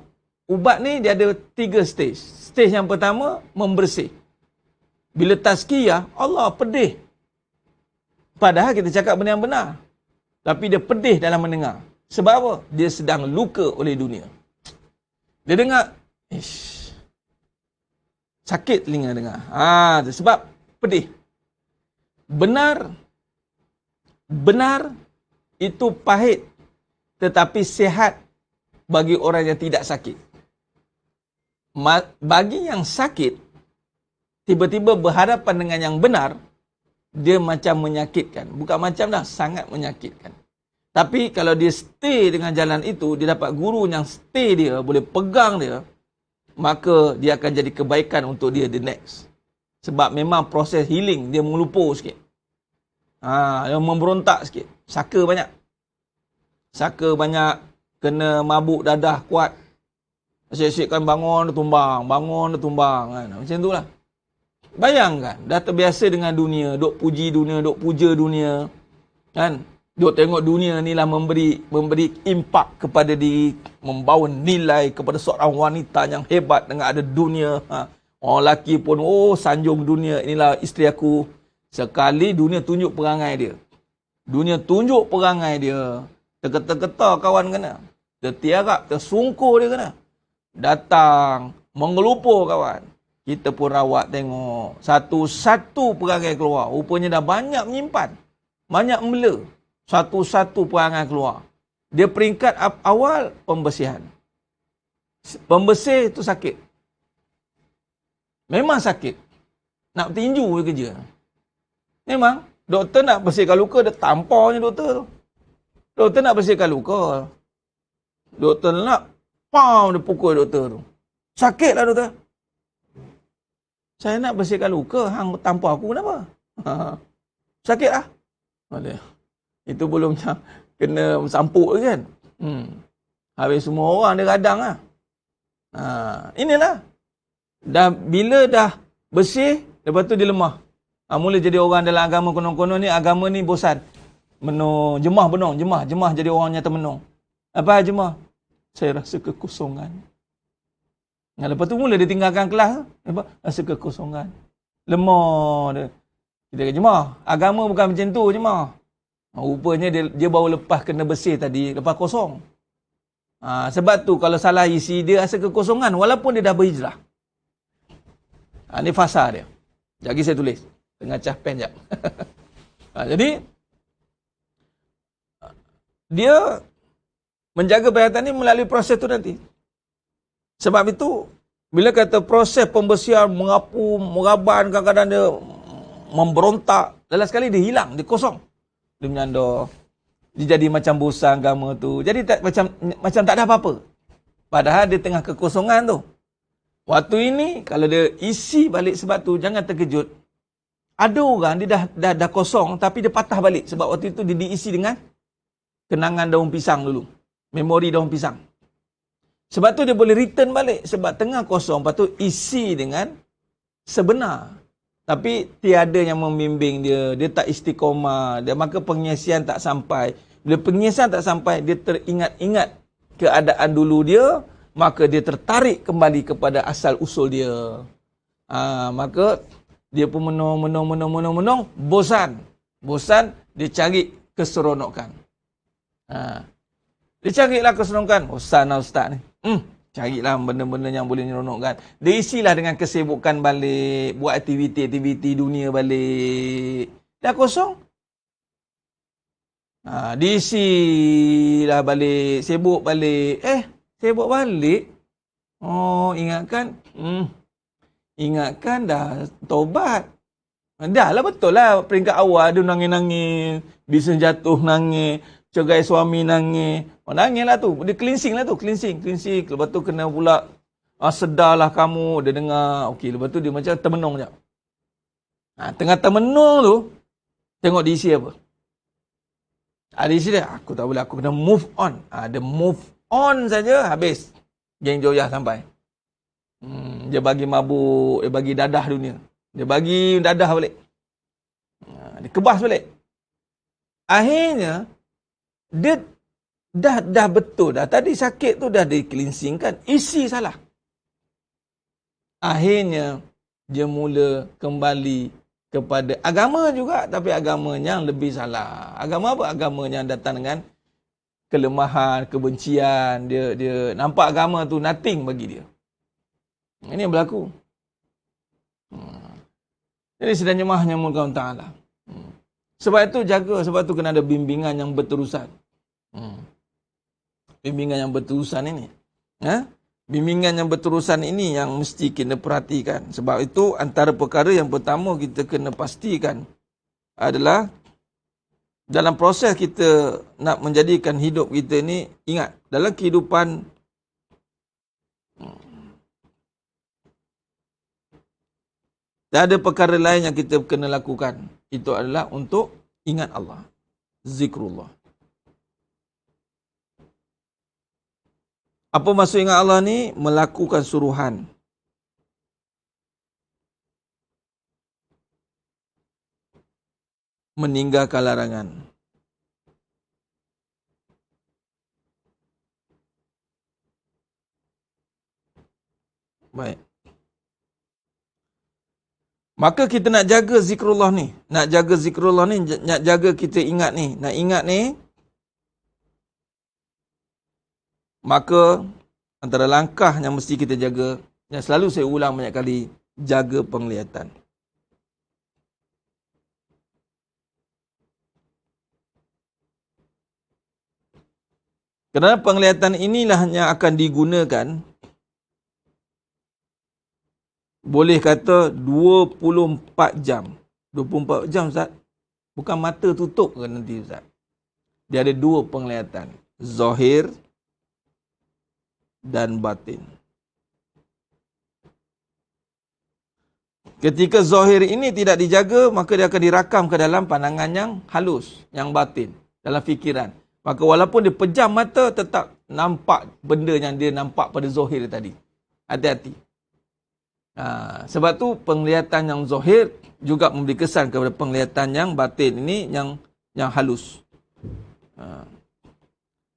Ubat ni dia ada 3 stage. Stage yang pertama, membersih. Bila tazkiyah, Allah pedih. Padahal kita cakap benda yang benar. Tapi dia pedih dalam mendengar. Sebab apa? Dia sedang luka oleh dunia. Dia dengar, sakit telinga dengar. Sebab pedih. Benar itu pahit tetapi sihat bagi orang yang tidak sakit. Bagi yang sakit, tiba-tiba berhadapan dengan yang benar, dia macam menyakitkan. Bukan macam dah, sangat menyakitkan. Tapi kalau dia stay dengan jalan itu, dia dapat guru yang stay dia, boleh pegang dia, maka dia akan jadi kebaikan untuk dia the next. Sebab memang proses healing, dia mengelupur sikit. Dia memberontak sikit. Saka banyak, kena mabuk dadah kuat. Asyik-asyik kan bangun, dia tumbang kan. Macam tu lah. Bayangkan, dah terbiasa dengan dunia, duk puji dunia, duk puja dunia. Kan? Duk tengok dunia ni lah memberi impak kepada diri, membawa nilai kepada seorang wanita yang hebat dengan ada dunia. Orang lelaki pun, sanjung dunia, inilah isteri aku. Sekali dunia tunjuk perangai dia. Tergetar-getar kawan kena. Tertiarap, tersungkur dia kena. Datang, mengelupur kawan. Kita pun rawat tengok. Satu-satu perangai keluar. Rupanya dah banyak menyimpan. Banyak membela. Satu-satu perangai keluar. Dia peringkat awal, pembersihan. Pembersih itu sakit. Memang sakit. Nak tinju dia kerja. Memang. Doktor nak bersihkan luka, dia tamparnya doktor tu. Doktor nak bersihkan luka. Doktor nak, dia pukul doktor tu. Sakitlah doktor. Saya nak bersihkan luka, hang tampar aku kenapa? Sakit lah. Itu belum kena sampuk kan. Habis semua orang dia radang lah. Inilah. Bila dah bersih, lepas tu dia lemah. Mula jadi orang dalam agama konon-konon ni, agama ni bosan. menung, jemah benung, jemah jadi orangnya termenung. Apa jemah? Saya rasa kekosongan. Nah, lepas tu mula dia tinggalkan kelas. Apa? Rasa kekosongan. Lemah dia. Kita kata, jemah, agama bukan macam tu, jemah. Rupanya dia baru lepas kena bersih tadi, lepas kosong. Sebab tu kalau salah isi, dia rasa kekosongan walaupun dia dah berhijrah. Ni fasa dia. Jadi saya tulis. Tengah cas pen jap. Jadi, dia menjaga perhatian ni melalui proses tu nanti. Sebab itu, bila kata proses pembersihan, mengapu, meraban, kadang-kadang dia memberontak. Lepas sekali dia hilang, dia kosong. Dia menyandar. Dia jadi macam bosan agama tu. Jadi macam tak ada apa-apa. Padahal dia tengah kekosongan tu. Waktu ini, kalau dia isi balik sebab tu, jangan terkejut. Ada orang, dia dah kosong, tapi dia patah balik. Sebab waktu itu dia diisi dengan kenangan daun pisang dulu. Memori daun pisang. Sebab tu dia boleh return balik. Sebab tengah kosong, lepas tu isi dengan sebenar. Tapi tiada yang membimbing dia. Dia tak istiqomah. Maka pengisian tak sampai. Bila pengisian tak sampai, dia teringat-ingat keadaan dulu dia. Maka dia tertarik kembali kepada asal usul dia. Maka dia pun menung. Bosan. Bosan, dia cari keseronokan. Dia carilah keseronokan. Bosan lah ustaz ni. Carilah benda-benda yang boleh menyeronokkan. Dia isilah dengan kesibukan balik. Buat aktiviti-aktiviti dunia balik. Dah kosong. Diisilah balik. Sibuk balik. Sibuk balik. Oh, ingatkan. Ingatkan dah tobat. Dah lah betul lah. Peringkat awal dia nangis-nangis. Bisnes jatuh nangis. Cegai suami nangis. Nangis lah tu. Dia cleansing lah tu. Cleansing. Lepas tu kena pula. Sedarlah kamu. Dia dengar. Okey. Lepas tu dia macam termenung sekejap. Tengah termenung tu. Tengok diisi apa. Diisi dia. Aku tak boleh. Aku kena move on. Dia move on saja. Habis. Geng Joyah sampai. Dia bagi mabuk. Dia bagi dadah dunia. Dia bagi dadah balik. Dia kebas balik. Akhirnya. Dia dah betul dah. Tadi sakit tu dah di-cleansingkan. Isi salah. Akhirnya, dia mula kembali kepada agama juga. Tapi agama yang lebih salah. Agama apa? Agama yang datang dengan kelemahan, kebencian. Dia nampak agama tu nothing bagi dia. Ini yang berlaku. Jadi sedang jemaahnya mulkan ta'ala. Sebab itu jaga. Sebab itu kena ada bimbingan yang berterusan. Bimbingan yang berterusan ini. Bimbingan yang berterusan ini yang mesti kena perhatikan. Sebab itu antara perkara yang pertama kita kena pastikan adalah dalam proses kita nak menjadikan hidup kita ni, ingat, dalam kehidupan tak ada perkara lain yang kita kena lakukan. Itu adalah untuk ingat Allah. Zikrullah. Apa maksud ingat Allah ni? Melakukan suruhan. Meninggalkan larangan. Baik. Maka kita nak jaga zikrullah ni. Nak jaga zikrullah ni, nak jaga kita ingat ni. Nak ingat ni, maka antara langkah yang mesti kita jaga, yang selalu saya ulang banyak kali, jaga penglihatan. Kerana penglihatan inilah yang akan digunakan, boleh kata 24 jam. 24 jam Ustaz. Bukan mata tutup ke nanti Ustaz. Dia ada dua penglihatan. Zahir dan batin. Ketika zahir ini tidak dijaga, maka dia akan dirakam ke dalam pandangan yang halus, yang batin, dalam fikiran. Maka walaupun dia pejam mata, tetap nampak benda yang dia nampak pada zahir tadi. Hati-hati. Sebab tu penglihatan yang zahir juga memberi kesan kepada penglihatan yang batin ini yang halus.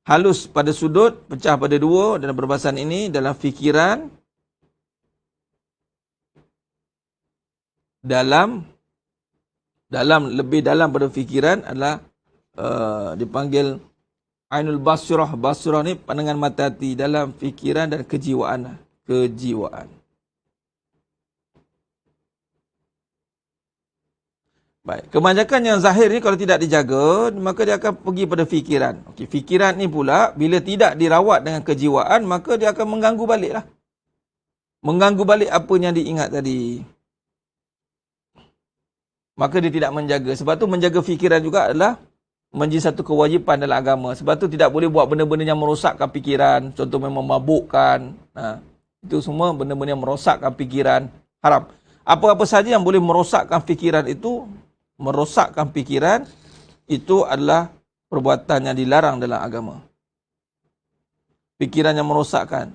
Halus pada sudut, pecah pada dua, dalam perbahasan ini dalam fikiran, dalam lebih dalam pada fikiran adalah dipanggil Ainul Basirah. Basirah ni pandangan mata hati, dalam fikiran dan kejiwaan. Baik, kebanyakan yang zahir ni kalau tidak dijaga, maka dia akan pergi pada fikiran. Okey, fikiran ni pula bila tidak dirawat dengan kejiwaan, maka dia akan mengganggu baliklah. Mengganggu balik apa yang diingat tadi. Maka dia tidak menjaga. Sebab tu menjaga fikiran juga adalah menjadi satu kewajipan dalam agama. Sebab tu tidak boleh buat benda-benda yang merosakkan fikiran. Contoh memang memabukkan. Itu semua benda-benda yang merosakkan fikiran. Haram. Apa-apa saja yang boleh merosakkan fikiran itu, adalah perbuatan yang dilarang dalam agama. Fikiran yang merosakkan.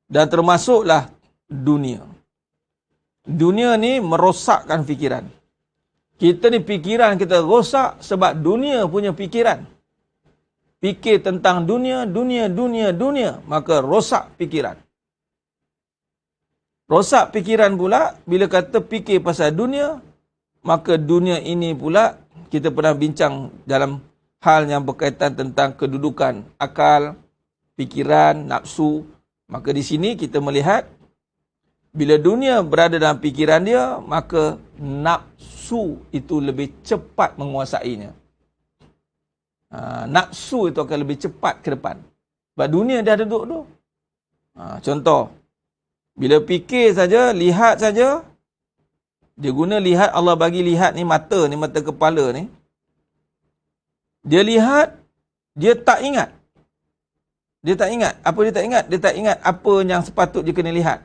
Dan termasuklah dunia. Dunia ni merosakkan fikiran. Kita ni fikiran kita rosak sebab dunia punya fikiran. Fikir tentang dunia, maka rosak fikiran. Rosak fikiran pula, bila kata fikir pasal dunia, maka dunia ini pula, kita pernah bincang dalam hal yang berkaitan tentang kedudukan akal, fikiran, nafsu. Maka di sini kita melihat, bila dunia berada dalam fikiran dia, maka nafsu itu lebih cepat menguasainya. Nafsu itu akan lebih cepat ke depan. Sebab dunia dah duduk tu. Contoh, bila fikir saja, lihat saja, dia guna lihat, Allah bagi lihat ni mata kepala ni. Dia lihat, dia tak ingat. Apa dia tak ingat? Dia tak ingat apa yang sepatut dia kena lihat.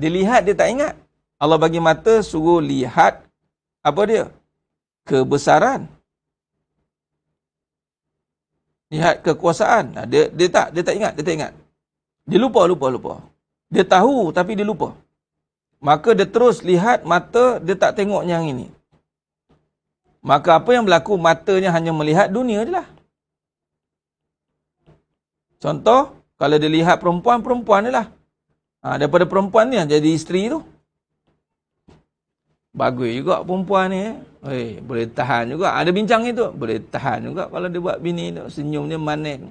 Dia lihat, dia tak ingat. Allah bagi mata, suruh lihat apa dia? Kebesaran. Lihat kekuasaan. Dia tak ingat. Dia lupa. Dia tahu tapi dia lupa. Maka dia terus lihat mata, dia tak tengok yang ini. Maka apa yang berlaku? Matanya hanya melihat dunia je lah. Contoh, kalau dia lihat perempuan je lah. Daripada perempuan ni jadi isteri tu. Bagus juga perempuan ni. Boleh tahan juga. Ada bincang itu. Boleh tahan juga kalau dia buat bini tu. Senyumnya manis.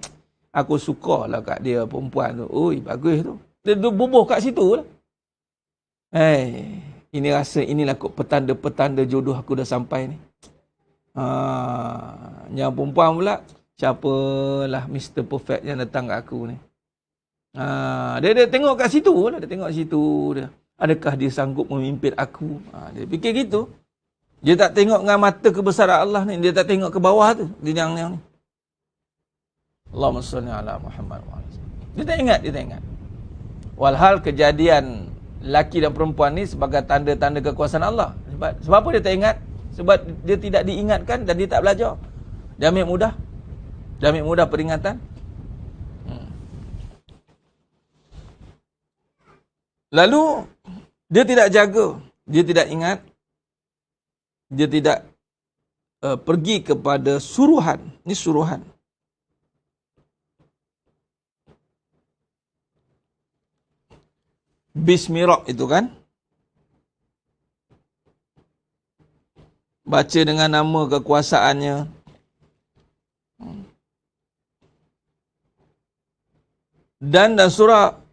Aku sukalah kat dia perempuan tu. Bagus tu. Dia bubuh kat situ lah. Ini rasa inilah kot petanda-petanda jodoh aku dah sampai ni. Yang perempuan pula, siapalah Mr. Perfect yang datang kat aku ni. Dia tengok kat situ lah. Dia. Adakah dia sanggup memimpin aku? Dia fikir gitu. Dia tak tengok dengan mata kebesaran Allah ni. Dia tak tengok ke bawah tu. Dia yang ni. Allahumma salli ala Muhammad. Dia tak ingat. Walhal kejadian laki dan perempuan ni sebagai tanda-tanda kekuasaan Allah. Sebab apa dia tak ingat? Sebab dia tidak diingatkan dan dia tak belajar. Dia ambil mudah peringatan. Lalu dia tidak jaga, dia tidak ingat, dia tidak pergi kepada suruhan. Ini suruhan. Bismillah itu kan. Baca dengan nama kekuasaannya. Dan surah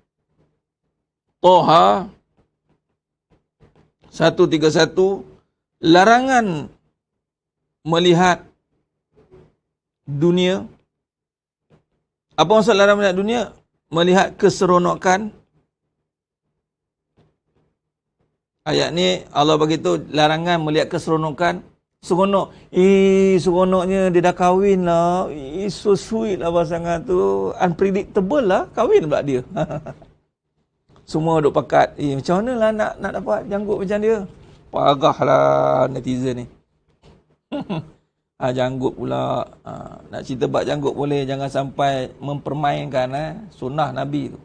Toha 131, larangan melihat dunia. Apa maksud larangan melihat dunia? Melihat keseronokan. Ayat ni Allah beritahu larangan melihat keseronokan. Seronok. Seronoknya dia dah kahwin lah. So sweet lah pasangan tu. Unpredictable lah. Kahwin pula dia. Semua duk pakat. Macam mana lah nak dapat janggut macam dia? Parah lah netizen ni. Janggut pula. Nak cerita bab janggut boleh. Jangan sampai mempermainkan sunnah Nabi tu.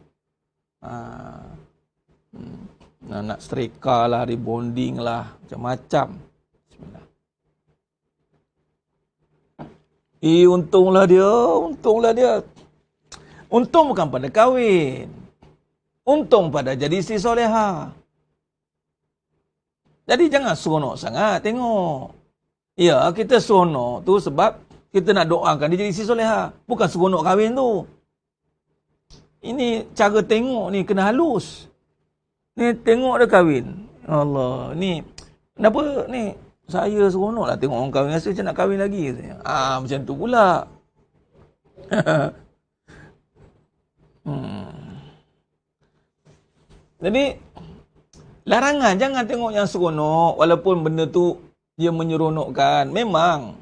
Nak setrika lah, rebonding lah, macam-macam. Bismillah. Untunglah dia, untunglah dia. Untung bukan pada kahwin. Untung pada jadi isteri soleha. Jadi jangan seronok sangat tengok. Ya, kita seronok tu sebab kita nak doakan dia jadi isteri soleha. Bukan seronok kahwin tu. Ini cara tengok ni kena halus. Ni tengok dia kahwin. Allah, ni kenapa ni saya seronok lah tengok orang kahwin, rasa macam nak kahwin lagi. Macam tu pula. Jadi larangan jangan tengok yang seronok walaupun benda tu dia menyeronokkan. Memang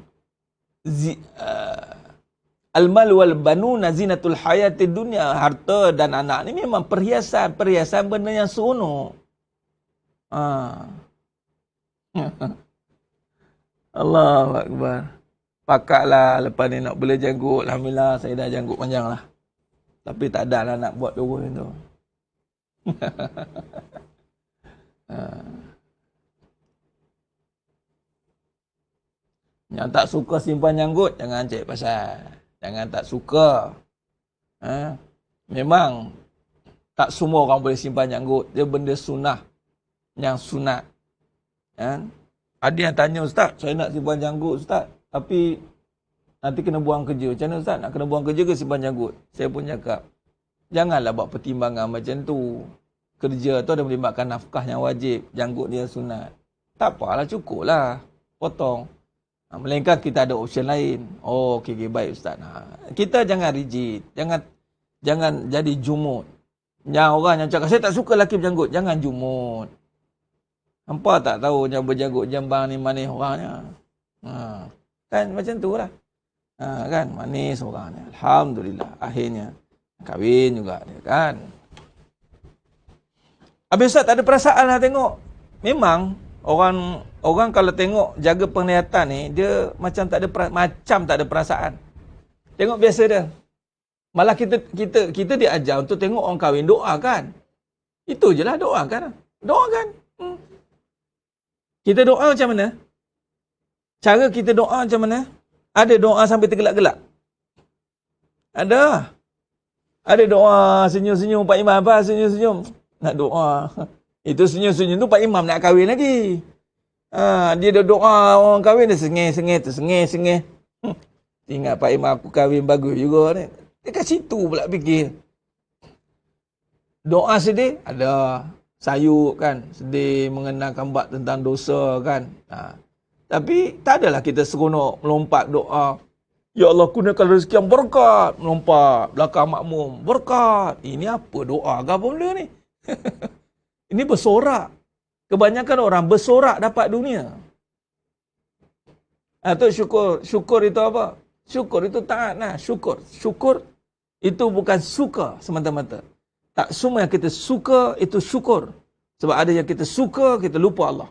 al-mal wal banuna zinatul hayatid dunya, harta dan anak ni memang perhiasan benda yang seronok. Allahu akbar. Pakatlah lepas ni nak bela janggut. Alhamdulillah saya dah janggut panjang lah. Tapi tak ada lah nak buat dua tu. Yang tak suka simpan janggut, jangan cek pasal. Jangan tak suka. Memang tak semua orang boleh simpan janggut. Dia benda sunnah. Yang sunat. Ada yang tanya, Ustaz, saya nak simpan janggut, Ustaz. Tapi nanti kena buang kerja. Macam mana, Ustaz? Nak kena buang kerja ke simpan janggut? Saya pun cakap, janganlah buat pertimbangan macam tu. Kerja tu ada melibatkan nafkah yang wajib. Janggut dia sunat. Tak apalah, cukup lah. Potong. Melainkan kita ada option lain. Oh, okey, baik Ustaz. Kita jangan rigid. Jangan jadi jumut. Yang orang yang cakap, saya tak suka lelaki berjanggut. Jangan jumut. Hampa tak tahu yang berjanggut jambang ni manis orangnya. Kan macam tu lah. Kan manis orangnya. Alhamdulillah. Akhirnya kahwin juga dia kan. Habis Ustaz tak ada perasaan lah tengok. Memang orang kalau tengok jaga penglihatan ni, dia macam tak ada perasaan. Tengok biasa dia. Malah kita diajar untuk tengok orang kahwin doakan. Itu je lah, doakan. Doakan. Kita doa macam mana? Cara kita doa macam mana? Ada doa sampai tergelak-gelak? Ada. Ada doa senyum-senyum Pak Imam apa? Senyum-senyum. Nak doa. Itu senyum-senyum tu Pak Imam nak kahwin lagi. Dia dah doa orang kahwin, dia sengih. Ingat Pak Imam aku kahwin bagus juga ni. Dekat situ pula fikir. Doa sedih? Ada. Sayuk kan. Sedih mengenangkan bab tentang dosa kan. Tapi tak adalah kita seronok melompat doa. Ya Allah, kurniakan rezeki yang berkat. Melompat. Belakang makmum. Berkat. Ini apa doa ke apa benda ni? Ini bersorak. Kebanyakan orang bersorak dapat dunia. Itu syukur. Syukur itu apa? Syukur itu taat lah. Syukur itu bukan suka semata-mata. Tak semua yang kita suka itu syukur. Sebab ada yang kita suka, kita lupa Allah.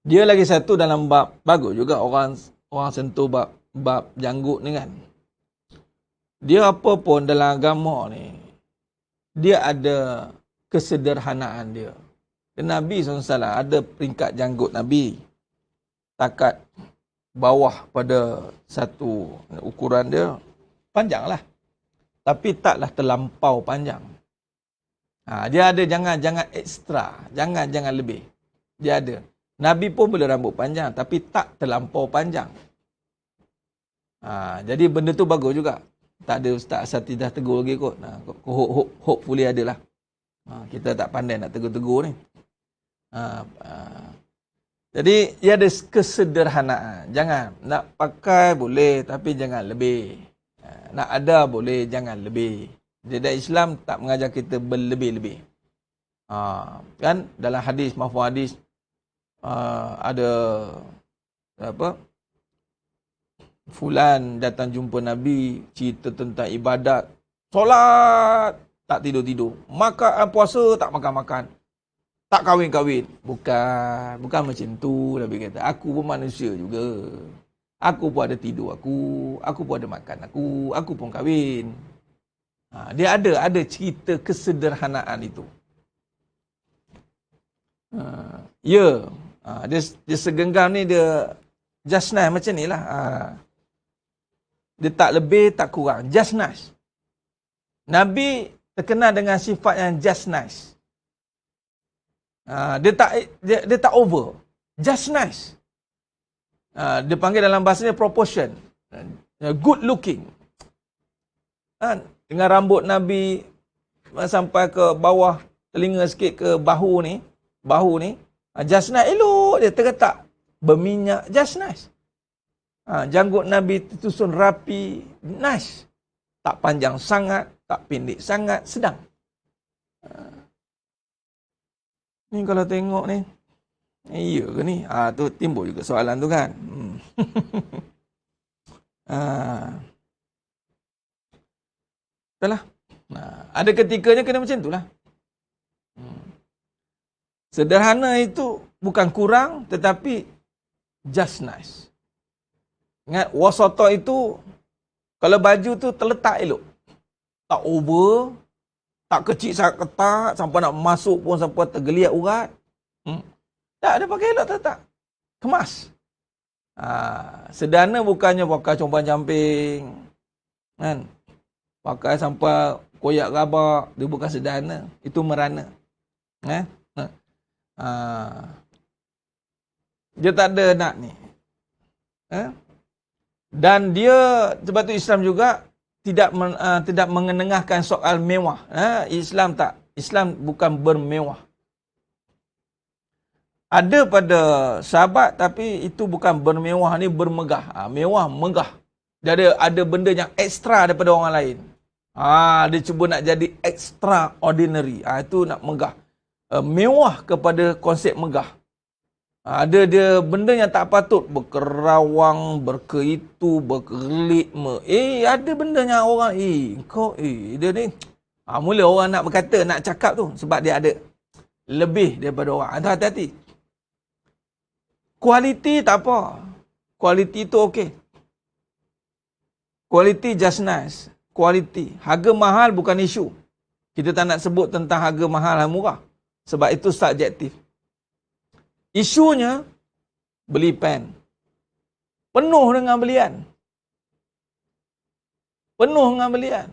Dia lagi satu dalam bab, bagus juga orang sentuh bab janggut ni kan. Dia apa pun dalam agama ni, dia ada kesederhanaan dia. Dan Nabi SAW ada peringkat janggut Nabi. Takat bawah pada satu ukuran dia, panjang lah. Tapi taklah terlampau panjang. Dia ada jangan ekstra, jangan lebih. Dia ada. Nabi pun boleh rambut panjang, tapi tak terlampau panjang. Jadi benda tu bagus juga. Tak ada Ustaz Asatidah tegur lagi kot. Hopefully ada lah. Kita tak pandai nak tegur-tegur ni. Jadi ia ada kesederhanaan. Jangan nak pakai boleh, tapi jangan lebih. Nak ada boleh, jangan lebih. Jadi Islam tak mengajar kita berlebih-lebih. Kan dalam hadis, mafhum hadis, ada apa? Fulan datang jumpa Nabi, cerita tentang ibadat, solat tak tidur-tidur, makan puasa tak makan-makan, tak kahwin-kahwin. Bukan macam tu. Nabi kata, aku pun manusia juga. Aku pun ada tidur aku pun ada makan aku pun kahwin. Dia ada cerita kesederhanaan itu. Ya, dia segenggam ni dia just nice macam ni lah. Dia tak lebih, tak kurang. Just nice. Nabi terkenal dengan sifat yang just nice. Dia tak over. Just nice. Dia panggil dalam bahasa ni proportion. Good looking. Dengan rambut Nabi sampai ke bawah telinga sikit ke bahu ni. Just nice. Elok dia terletak. Berminyak. Just nice. Janggut Nabi tersusun rapi. Nice. Tak panjang sangat. Tak pendek sangat. Sedang. Ni kalau tengok ni. Iya ke ni? Tu timbul juga soalan tu kan. Itulah. Ada ketikanya kena macam itulah. Sederhana itu bukan kurang tetapi just nice. Ingat wasata itu kalau baju tu terletak elok. Tak over, tak kecil sangat ketat sampai nak masuk pun sampai tergeliat urat. Tak, dia pakai elok terletak. Kemas. Sederhana bukannya pakai compang-camping. Kan? Pakai sampai koyak rabak. Dia bukan sederhana. Itu merana. Dia tak ada nak ni. Dan dia, sebab tu Islam juga tidak mengenengahkan soal mewah. Islam tak. Islam bukan bermewah. Ada pada sahabat tapi itu bukan bermewah, ni bermegah. Mewah, megah. Dia ada benda yang ekstra daripada orang lain. Dia cuba nak jadi extraordinary. Itu nak megah. Mewah kepada konsep megah. Ada dia benda yang tak patut, berkerawang, berkeitu, berkelit. Ada benda yang orang, dia ni. Mula orang nak berkata, nak cakap tu sebab dia ada lebih daripada orang. Hati-hati. Kualiti tak apa. Kualiti tu okey. Kualiti just nice. Kualiti. Harga mahal bukan isu. Kita tak nak sebut tentang harga mahal dan murah. Sebab itu subjektif. Isunya, beli pen. Penuh dengan belian. Penuh dengan belian.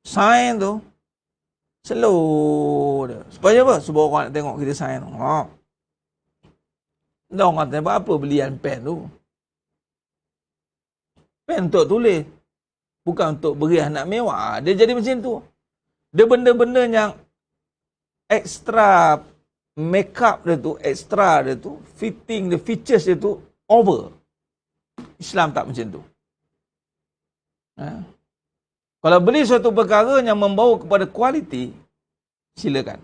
Sign tu, slow dia. Supaya apa? Sebab orang nak tengok kita sign tu. Dan orang kata, apa belian pen tu? Pen untuk tulis. Bukan untuk beri anak mewah. Dia jadi macam tu. Dia benda-benda yang extra make up dia tu, extra dia tu, fitting, the features dia tu, over. Islam tak macam tu. Kalau beli suatu perkara yang membawa kepada kualiti, silakan.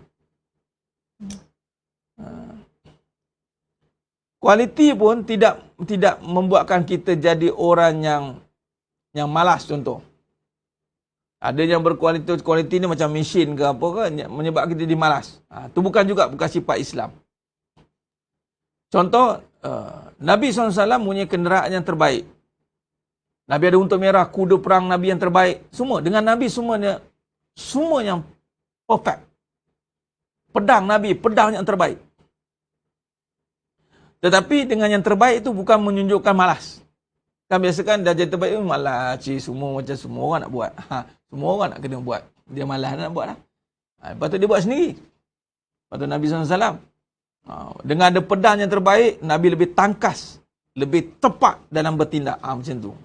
Kualiti pun tidak membuatkan kita jadi orang yang malas contoh. Ada yang berkualiti ni macam mesin ke apa ke, menyebabkan kita jadi malas. Itu bukan sifat Islam. Contoh, Nabi SAW punya kenderaan yang terbaik. Nabi ada unta merah, kuda perang Nabi yang terbaik. Semua, dengan Nabi semua yang perfect. Pedang Nabi, pedang yang terbaik. Tetapi dengan yang terbaik itu bukan menunjukkan malas. Kan biasakan dah jadi terbaik, malas. Semua orang nak buat. Semua orang nak kena buat. Dia malas nak buat lah. Lepas tu dia buat sendiri. Lepas tu Nabi SAW. Dengan ada pedang yang terbaik, Nabi lebih tangkas. Lebih tepat dalam bertindak. Macam tu.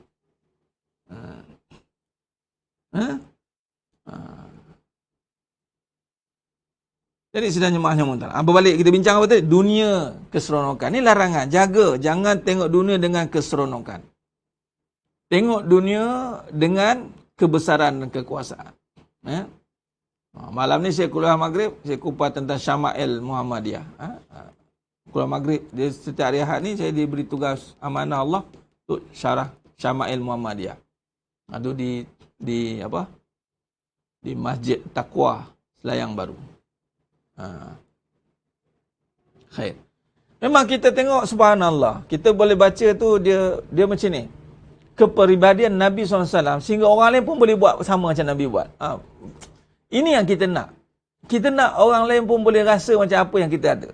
Jadi sedangnya mahnya berbalik kita bincang apa tadi? Dunia keseronokan. Ini larangan. Jaga. Jangan tengok dunia dengan keseronokan. Tengok dunia dengan kebesaran dan kekuasaan. Malam ni saya kuliah maghrib, saya kupas tentang Syama'il Muhammadiyah. Kuliah maghrib, dia setiap hari Ahad ni saya diberi tugas amanah Allah untuk syarah Syama'il Muhammadiyah. Itu di Masjid Taqwa Selayang Baru. Khair. Memang kita tengok subhanallah. Kita boleh baca tu dia macam ni. kepribadian Nabi SAW sehingga orang lain pun boleh buat sama macam Nabi buat. Ini yang kita nak. Kita nak orang lain pun boleh rasa macam apa yang kita ada.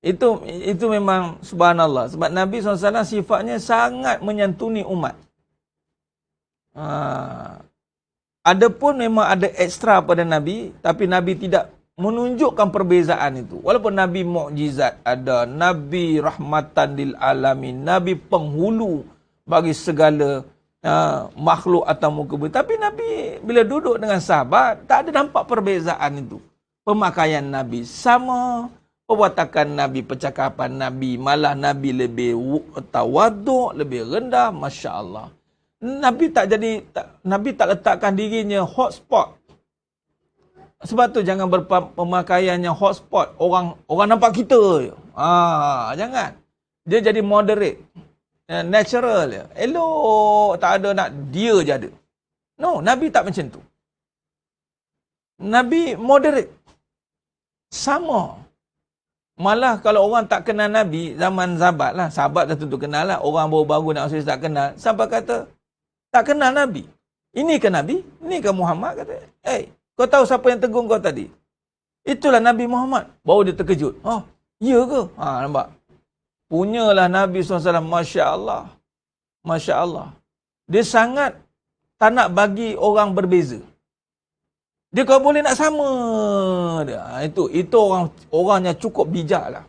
Itu memang subhanallah. Sebab Nabi SAW sifatnya sangat menyantuni umat. Adapun memang ada ekstra pada Nabi, tapi Nabi tidak menunjukkan perbezaan itu. Walaupun Nabi mukjizat ada, Nabi rahmatan lil alamin, Nabi penghulu bagi segala makhluk atau muka bumi. Tapi Nabi bila duduk dengan sahabat, tak ada nampak perbezaan itu. Pemakaian Nabi sama, perwatakan Nabi, percakapan Nabi, malah Nabi lebih tawaduk, lebih rendah, Masya Allah. Nabi tak letakkan dirinya hotspot. Sebab tu jangan berpemakaian yang hotspot. Orang nampak kita je. Jangan. Dia jadi moderate. Natural je. Elok, tak ada nak dia je ada. No, Nabi tak macam tu. Nabi moderate. Sama. Malah kalau orang tak kenal Nabi, zaman sahabat lah. Sahabat dah tentu kenal lah. Orang baru-baru nak masuk tak kenal. Sampai kata, tak kenal Nabi. Ini ke Nabi? Ini ke Muhammad? Kata, kau tahu siapa yang tegur kau tadi? Itulah Nabi Muhammad. Baru dia terkejut. Oh, iya ke? Nampak? Punyalah Nabi SAW. Masya Allah. Masya Allah. Dia sangat tak nak bagi orang berbeza. Dia kalau boleh nak sama dia. Itu orangnya cukup bijak lah.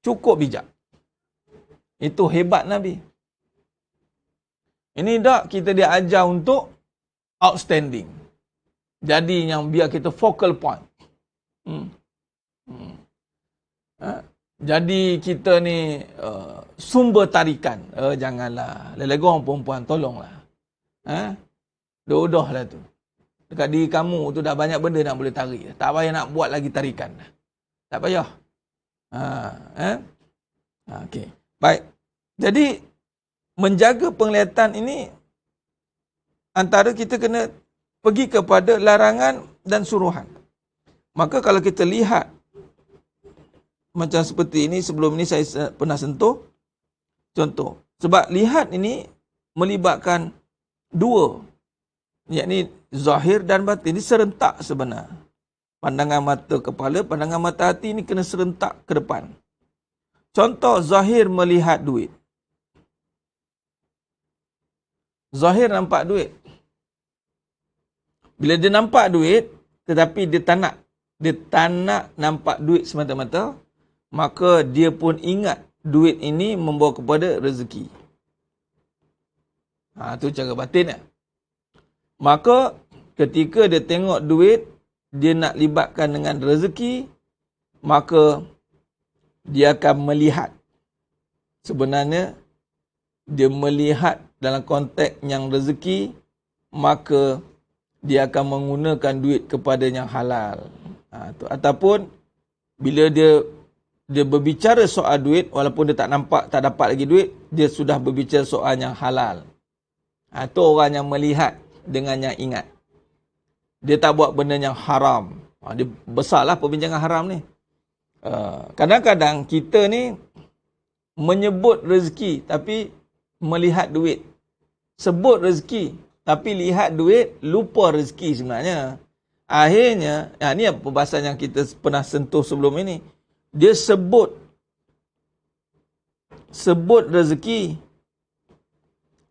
Cukup bijak. Itu hebat Nabi. Ini tak kita diajar untuk outstanding. Jadi yang biar kita focal point. Jadi kita ni sumber tarikan. Janganlah. Lelaki orang perempuan, tolonglah. Dah tu. Dekat diri kamu tu dah banyak benda nak boleh tarik. Tak payah nak buat lagi tarikan. Tak payah. Okey. Baik. Jadi, menjaga penglihatan ini, antara kita kena pergi kepada larangan dan suruhan. Maka kalau kita lihat, macam seperti ini, sebelum ini saya pernah sentuh, contoh. Sebab lihat ini melibatkan dua, yakni zahir dan batin. Ini serentak sebenar. Pandangan mata kepala, pandangan mata hati ini kena serentak ke depan. Contoh, zahir melihat duit. Zahir nampak duit. Bila dia nampak duit, tetapi dia tak nak nampak duit semata-mata, maka dia pun ingat duit ini membawa kepada rezeki. Itu cara batin ya. Maka ketika dia tengok duit, dia nak libatkan dengan rezeki, maka dia akan melihat. Sebenarnya, dia melihat dalam konteks yang rezeki, maka dia akan menggunakan duit kepada yang halal. Ataupun, bila dia berbicara soal duit, walaupun dia tak dapat lagi duit, dia sudah berbicara soal yang halal. Itu orang yang melihat dengan yang ingat. Dia tak buat benda yang haram. Dia besarlah perbincangan haram ni. Kadang-kadang kita ni menyebut rezeki tapi melihat duit. Sebut rezeki tapi lihat duit, lupa rezeki sebenarnya. Akhirnya, ni perbahasan yang kita pernah sentuh sebelum ini. Dia sebut rezeki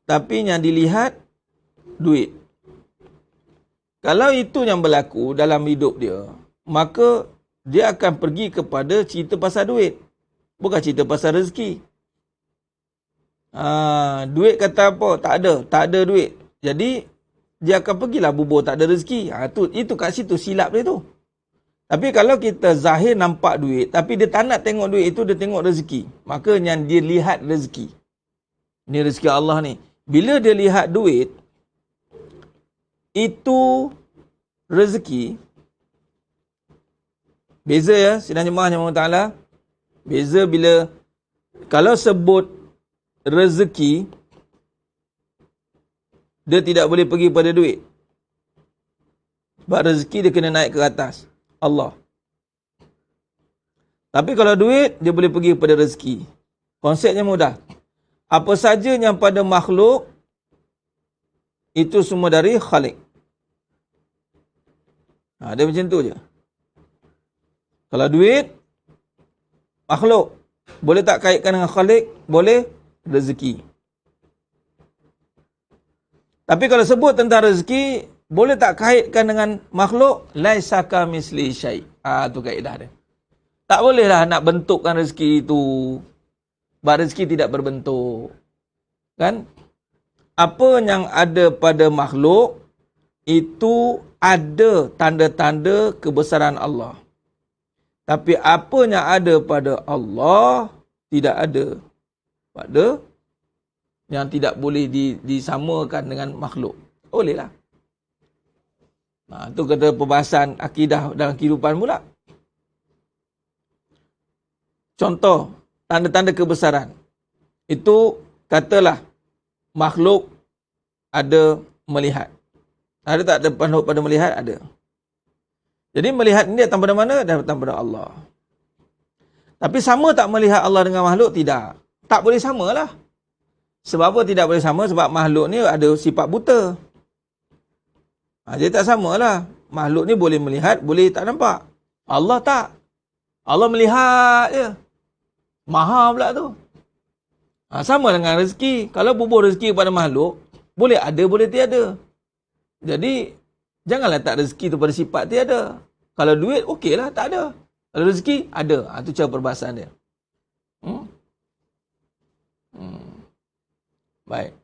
tapi yang dilihat duit. Kalau itu yang berlaku dalam hidup dia, maka dia akan pergi kepada cerita pasal duit. Bukan cerita pasal rezeki. Duit kata apa? Tak ada duit. Jadi, dia akan pergilah bubur tak ada rezeki. Itu kat situ silap dia tu. Tapi kalau kita zahir nampak duit, tapi dia tak nak tengok duit itu, dia tengok rezeki. Maka yang dia lihat rezeki. Ini rezeki Allah ni. Bila dia lihat duit, itu rezeki. Beza ya, sidang jemaah yang Allah Ta'ala. Beza bila, kalau sebut rezeki, dia tidak boleh pergi pada duit. Sebab rezeki dia kena naik ke atas Allah. Tapi kalau duit, dia boleh pergi pada rezeki. Konsepnya mudah. Apa saja yang pada makhluk, itu semua dari Khalik. Dia macam tu je. Kalau duit, makhluk. Boleh tak kaitkan dengan Khalik? Boleh. Rezeki. Tapi kalau sebut tentang rezeki, boleh tak kaitkan dengan makhluk? Laisa kamisli syai'. Tu kaedah dia. Tak bolehlah nak bentukkan rezeki itu. Sebab rezeki tidak berbentuk. Kan? Apa yang ada pada makhluk, itu ada tanda-tanda kebesaran Allah. Tapi apa yang ada pada Allah, tidak ada pada yang tidak boleh disamakan dengan makhluk. Bolehlah. Itu kata perbahasan akidah dalam kehidupan pula. Contoh, tanda-tanda kebesaran. Itu katalah makhluk ada melihat. Ada tak ada makhluk pada melihat? Ada. Jadi melihat ini datang pada mana? Datang pada Allah. Tapi sama tak melihat Allah dengan makhluk? Tidak. Tak boleh samalah. Sebab apa tidak boleh sama? Sebab makhluk ni ada sifat buta. Jadi tak samalah. Makhluk ni boleh melihat, boleh tak nampak. Allah tak. Allah melihat je. Maha pula tu. Sama dengan rezeki. Kalau bubuh rezeki kepada makhluk, boleh ada, boleh tiada. Jadi, janganlah tak rezeki tu pada sifat tiada. Kalau duit, okeylah, tak ada. Kalau rezeki, ada. Itu cara perbahasan dia. Baik.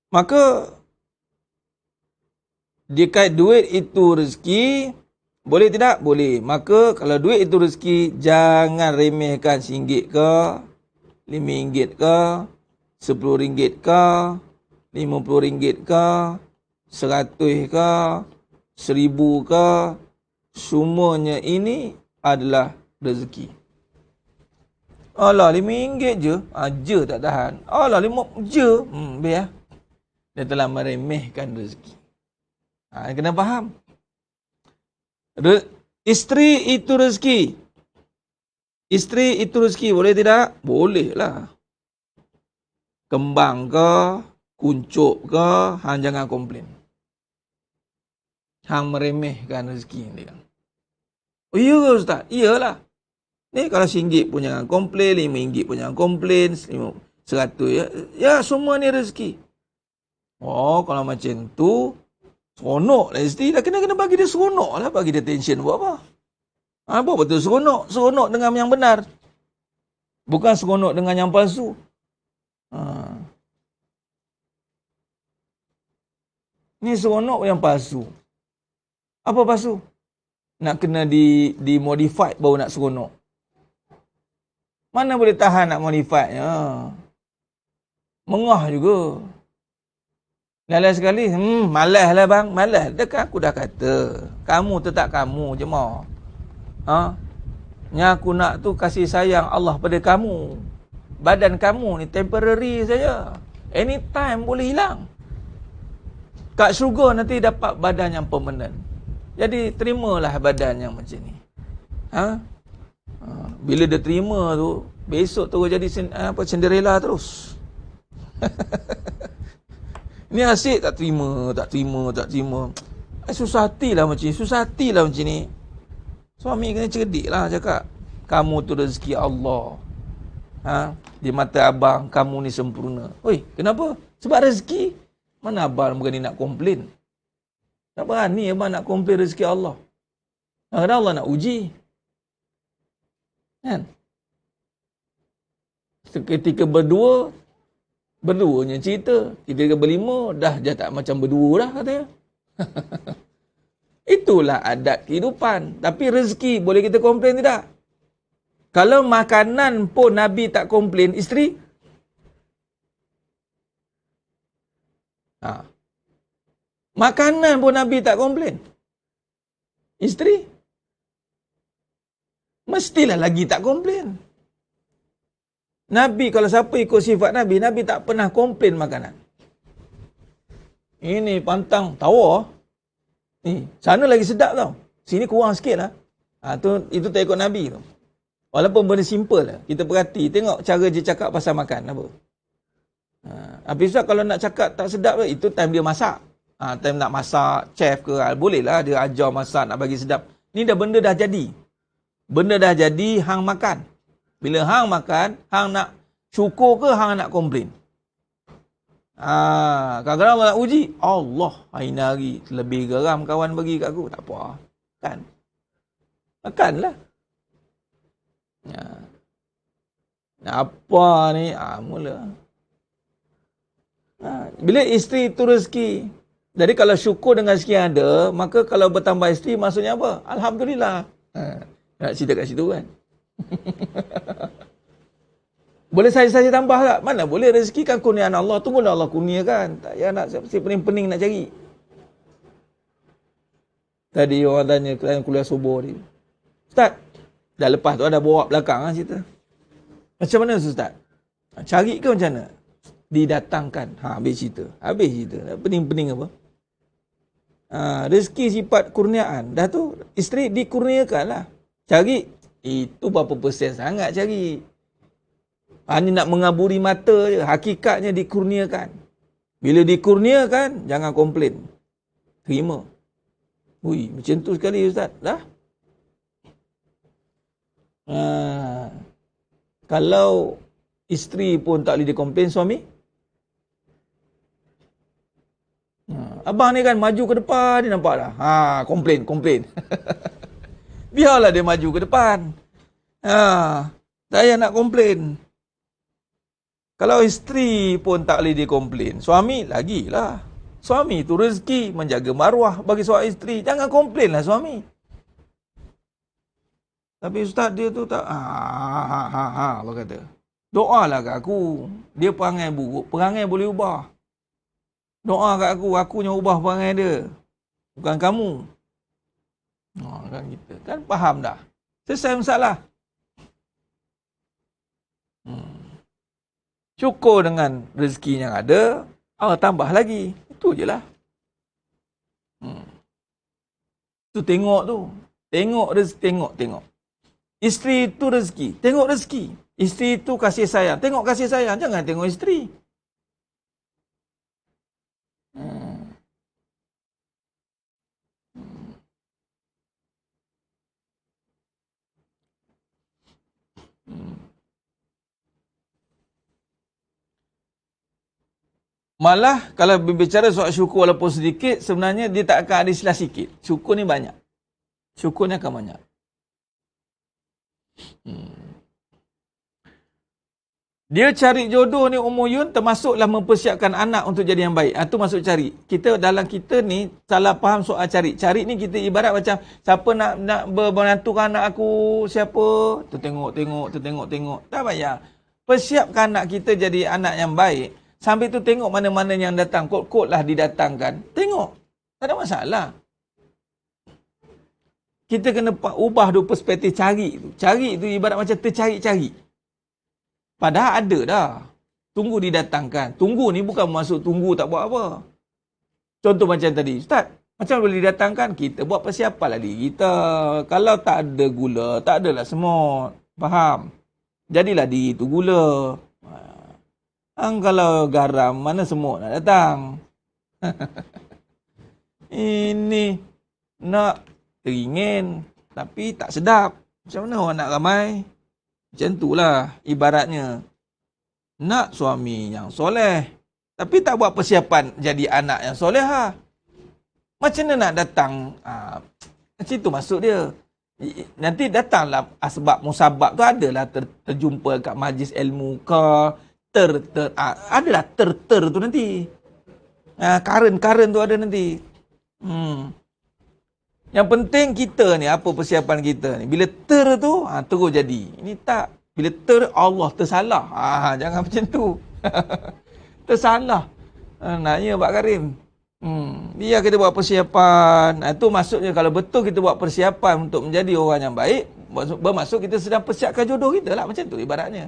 Maka, dikait duit itu rezeki, boleh tidak? Boleh. Maka, kalau duit itu rezeki, jangan remehkan RM1 ke, RM5 ke, RM10 ke, RM50 ke, RM100 ke, RM1000 ke, semuanya ini adalah rezeki. Alah, RM5 je. Je tak tahan. Alah, RM5 je. Biar. Dia telah meremehkan rezeki. Kena faham. Isteri itu rezeki. Isteri itu rezeki. Boleh tidak? Boleh lah. Kembang ke, kuncup ke, hang jangan komplain. Hang meremehkan rezeki dia. Oh iya ke Ustaz? Iyalah. Ni kalau RM1 pun jangan komplain, RM5 pun jangan komplain, RM100 ya. Ya, semua ni rezeki. Oh, kalau macam tu, seronok lah isteri dah. Kena bagi dia seronok lah. Bagi dia tension buat apa? Apa betul seronok? Seronok dengan yang benar. Bukan seronok dengan yang palsu. Ni seronok yang palsu. Apa palsu? Nak kena di-modify baru nak seronok. Mana boleh tahan nak modify? Mengah juga. Lain-lain sekali, malas lah bang, malas. Dekat aku dah kata, kamu tetap kamu je mau. Yang aku nak tu kasih sayang Allah pada kamu. Badan kamu ni temporary saja. Anytime boleh hilang. Kat syurga nanti dapat badan yang permanent. Jadi terimalah badan yang macam ni. Bila dia terima tu, besok tu jadi Cinderella terus. Ni asyik tak terima. Susah hati lah macam ni. Suami kena cerdik lah cakap. Kamu tu rezeki Allah. Di mata abang, kamu ni sempurna. Oi, kenapa? Sebab rezeki. Mana abang berani nak komplain? Tak berani abang nak komplain rezeki Allah. Kadang-kadang Allah nak uji. Kan? Ketika berduanya cerita. Ketika berlima, dah tak macam berdua dah katanya. Itulah adat kehidupan. Tapi rezeki, boleh kita komplain tidak? Kalau makanan pun Nabi tak komplain, isteri? Makanan pun Nabi tak komplain. Isteri? Mestilah lagi tak komplain. Nabi, kalau siapa ikut sifat Nabi, Nabi tak pernah komplain makanan. Ini pantang tawar. Ni, sana lagi sedap tau. Sini kurang sikit lah. Itu tak ikut Nabi tu. Walaupun benda simple lah. Kita perhati, tengok cara dia cakap pasal makan apa. Habis Ustaz kalau nak cakap tak sedap tu, itu time dia masak. Time nak masak, chef ke, boleh lah dia ajar masak nak bagi sedap. Ni dah benda dah jadi. Benda dah jadi, hang makan. Bila hang makan, hang nak syukur ke hang nak komplain? Kadang-kadang Allah nak uji. Allah, hari lebih geram kawan bagi kat aku. Tak apa. Kan? Makanlah. Apa ni? Mula. Bila isteri tu rezeki. Jadi kalau syukur dengan rezeki yang ada, maka kalau bertambah isteri maksudnya apa? Alhamdulillah. Nak cerita kat situ kan? Boleh saya tambah tak? Mana boleh, rezeki kan kurniaan Allah. Tunggulah Allah kurniakan. Tak payah nak pening-pening nak cari. Tadi orang tanya kuliah subuh ni. Ustaz, dah lepas tu ada bawa belakang lah cerita. Macam mana Ustaz? Cari ke macam mana? Didatangkan. Habis cerita. Pening-pening apa? Rezeki sifat kurniaan. Dah tu, isteri dikurniakan lah. Cari. Itu berapa persen sangat cari. Hanya nak mengaburi mata je. Hakikatnya dikurniakan. Bila dikurniakan, jangan komplain. Terima. Ui, macam tu sekali Ustaz. Dah? Kalau isteri pun tak boleh dikomplain suami. Abang ni kan maju ke depan, dia nampak dah. Komplain. Biarlah dia maju ke depan. Saya nak komplain. Kalau isteri pun tak boleh dikomplain, suami lagilah. Suami tu rezeki menjaga maruah bagi seorang isteri. Jangan komplainlah suami. Tapi Ustaz dia tu tak. Allah kata. Doalah kat aku. Dia perangai buruk. Perangai boleh ubah. Doa kat aku yang ubah perangai dia. Bukan kamu. Kan kita. Kan faham dah. Selesai masalah. Syukur dengan rezeki yang ada. Allah tambah lagi. Itu je lah. Tu tengok tu. Tengok rezeki. Tengok. Isteri tu rezeki. Tengok rezeki. Isteri tu kasih sayang. Tengok kasih sayang. Jangan tengok isteri. Malah kalau berbicara soal syukur walaupun sedikit, sebenarnya dia tak akan ada istilah sikit. Syukur ni banyak. Syukur ni akan banyak. Dia cari jodoh ni Yun, termasuklah mempersiapkan anak untuk jadi yang baik. Itu masuk cari. Dalam kita ni salah faham soal cari. Cari ni kita ibarat macam siapa nak menantukan anak aku, siapa? Tengok. Tak payah. Persiapkan anak kita jadi anak yang baik. Sambil tu tengok mana-mana yang datang. Kod-kod lah didatangkan. Tengok. Tak ada masalah. Kita kena ubah dua perspektif cari tu. Cari tu ibarat macam tercari-cari. Padahal ada dah. Tunggu didatangkan. Tunggu ni bukan maksud tunggu tak buat apa. Contoh macam tadi. Ustaz, macam boleh didatangkan? Kita buat persiapan lah diri kita. Kalau tak ada gula, tak adalah semut. Faham? Jadilah diri tu gula. Kalau garam, mana semut nak datang? Ini nak teringin, tapi tak sedap. Macam mana orang nak ramai? Macam itulah ibaratnya. Nak suami yang soleh, tapi tak buat persiapan jadi anak yang soleh. Macam mana nak datang? Macam itu maksud dia. Nanti datanglah asbab musabab tu adalah terjumpa kat majlis ilmu ke, adalah ter tu nanti. Karen tu ada nanti. Yang penting kita ni, apa persiapan kita ni. Bila tu, terus jadi. Ini tak. Bila Allah tersalah. Jangan macam tu. Tersalah. Naknya Pak Karim. Biar kita buat persiapan. Itu maksudnya kalau betul kita buat persiapan untuk menjadi orang yang baik, bermaksud kita sedang persiapkan jodoh kita lah. Macam tu ibaratnya.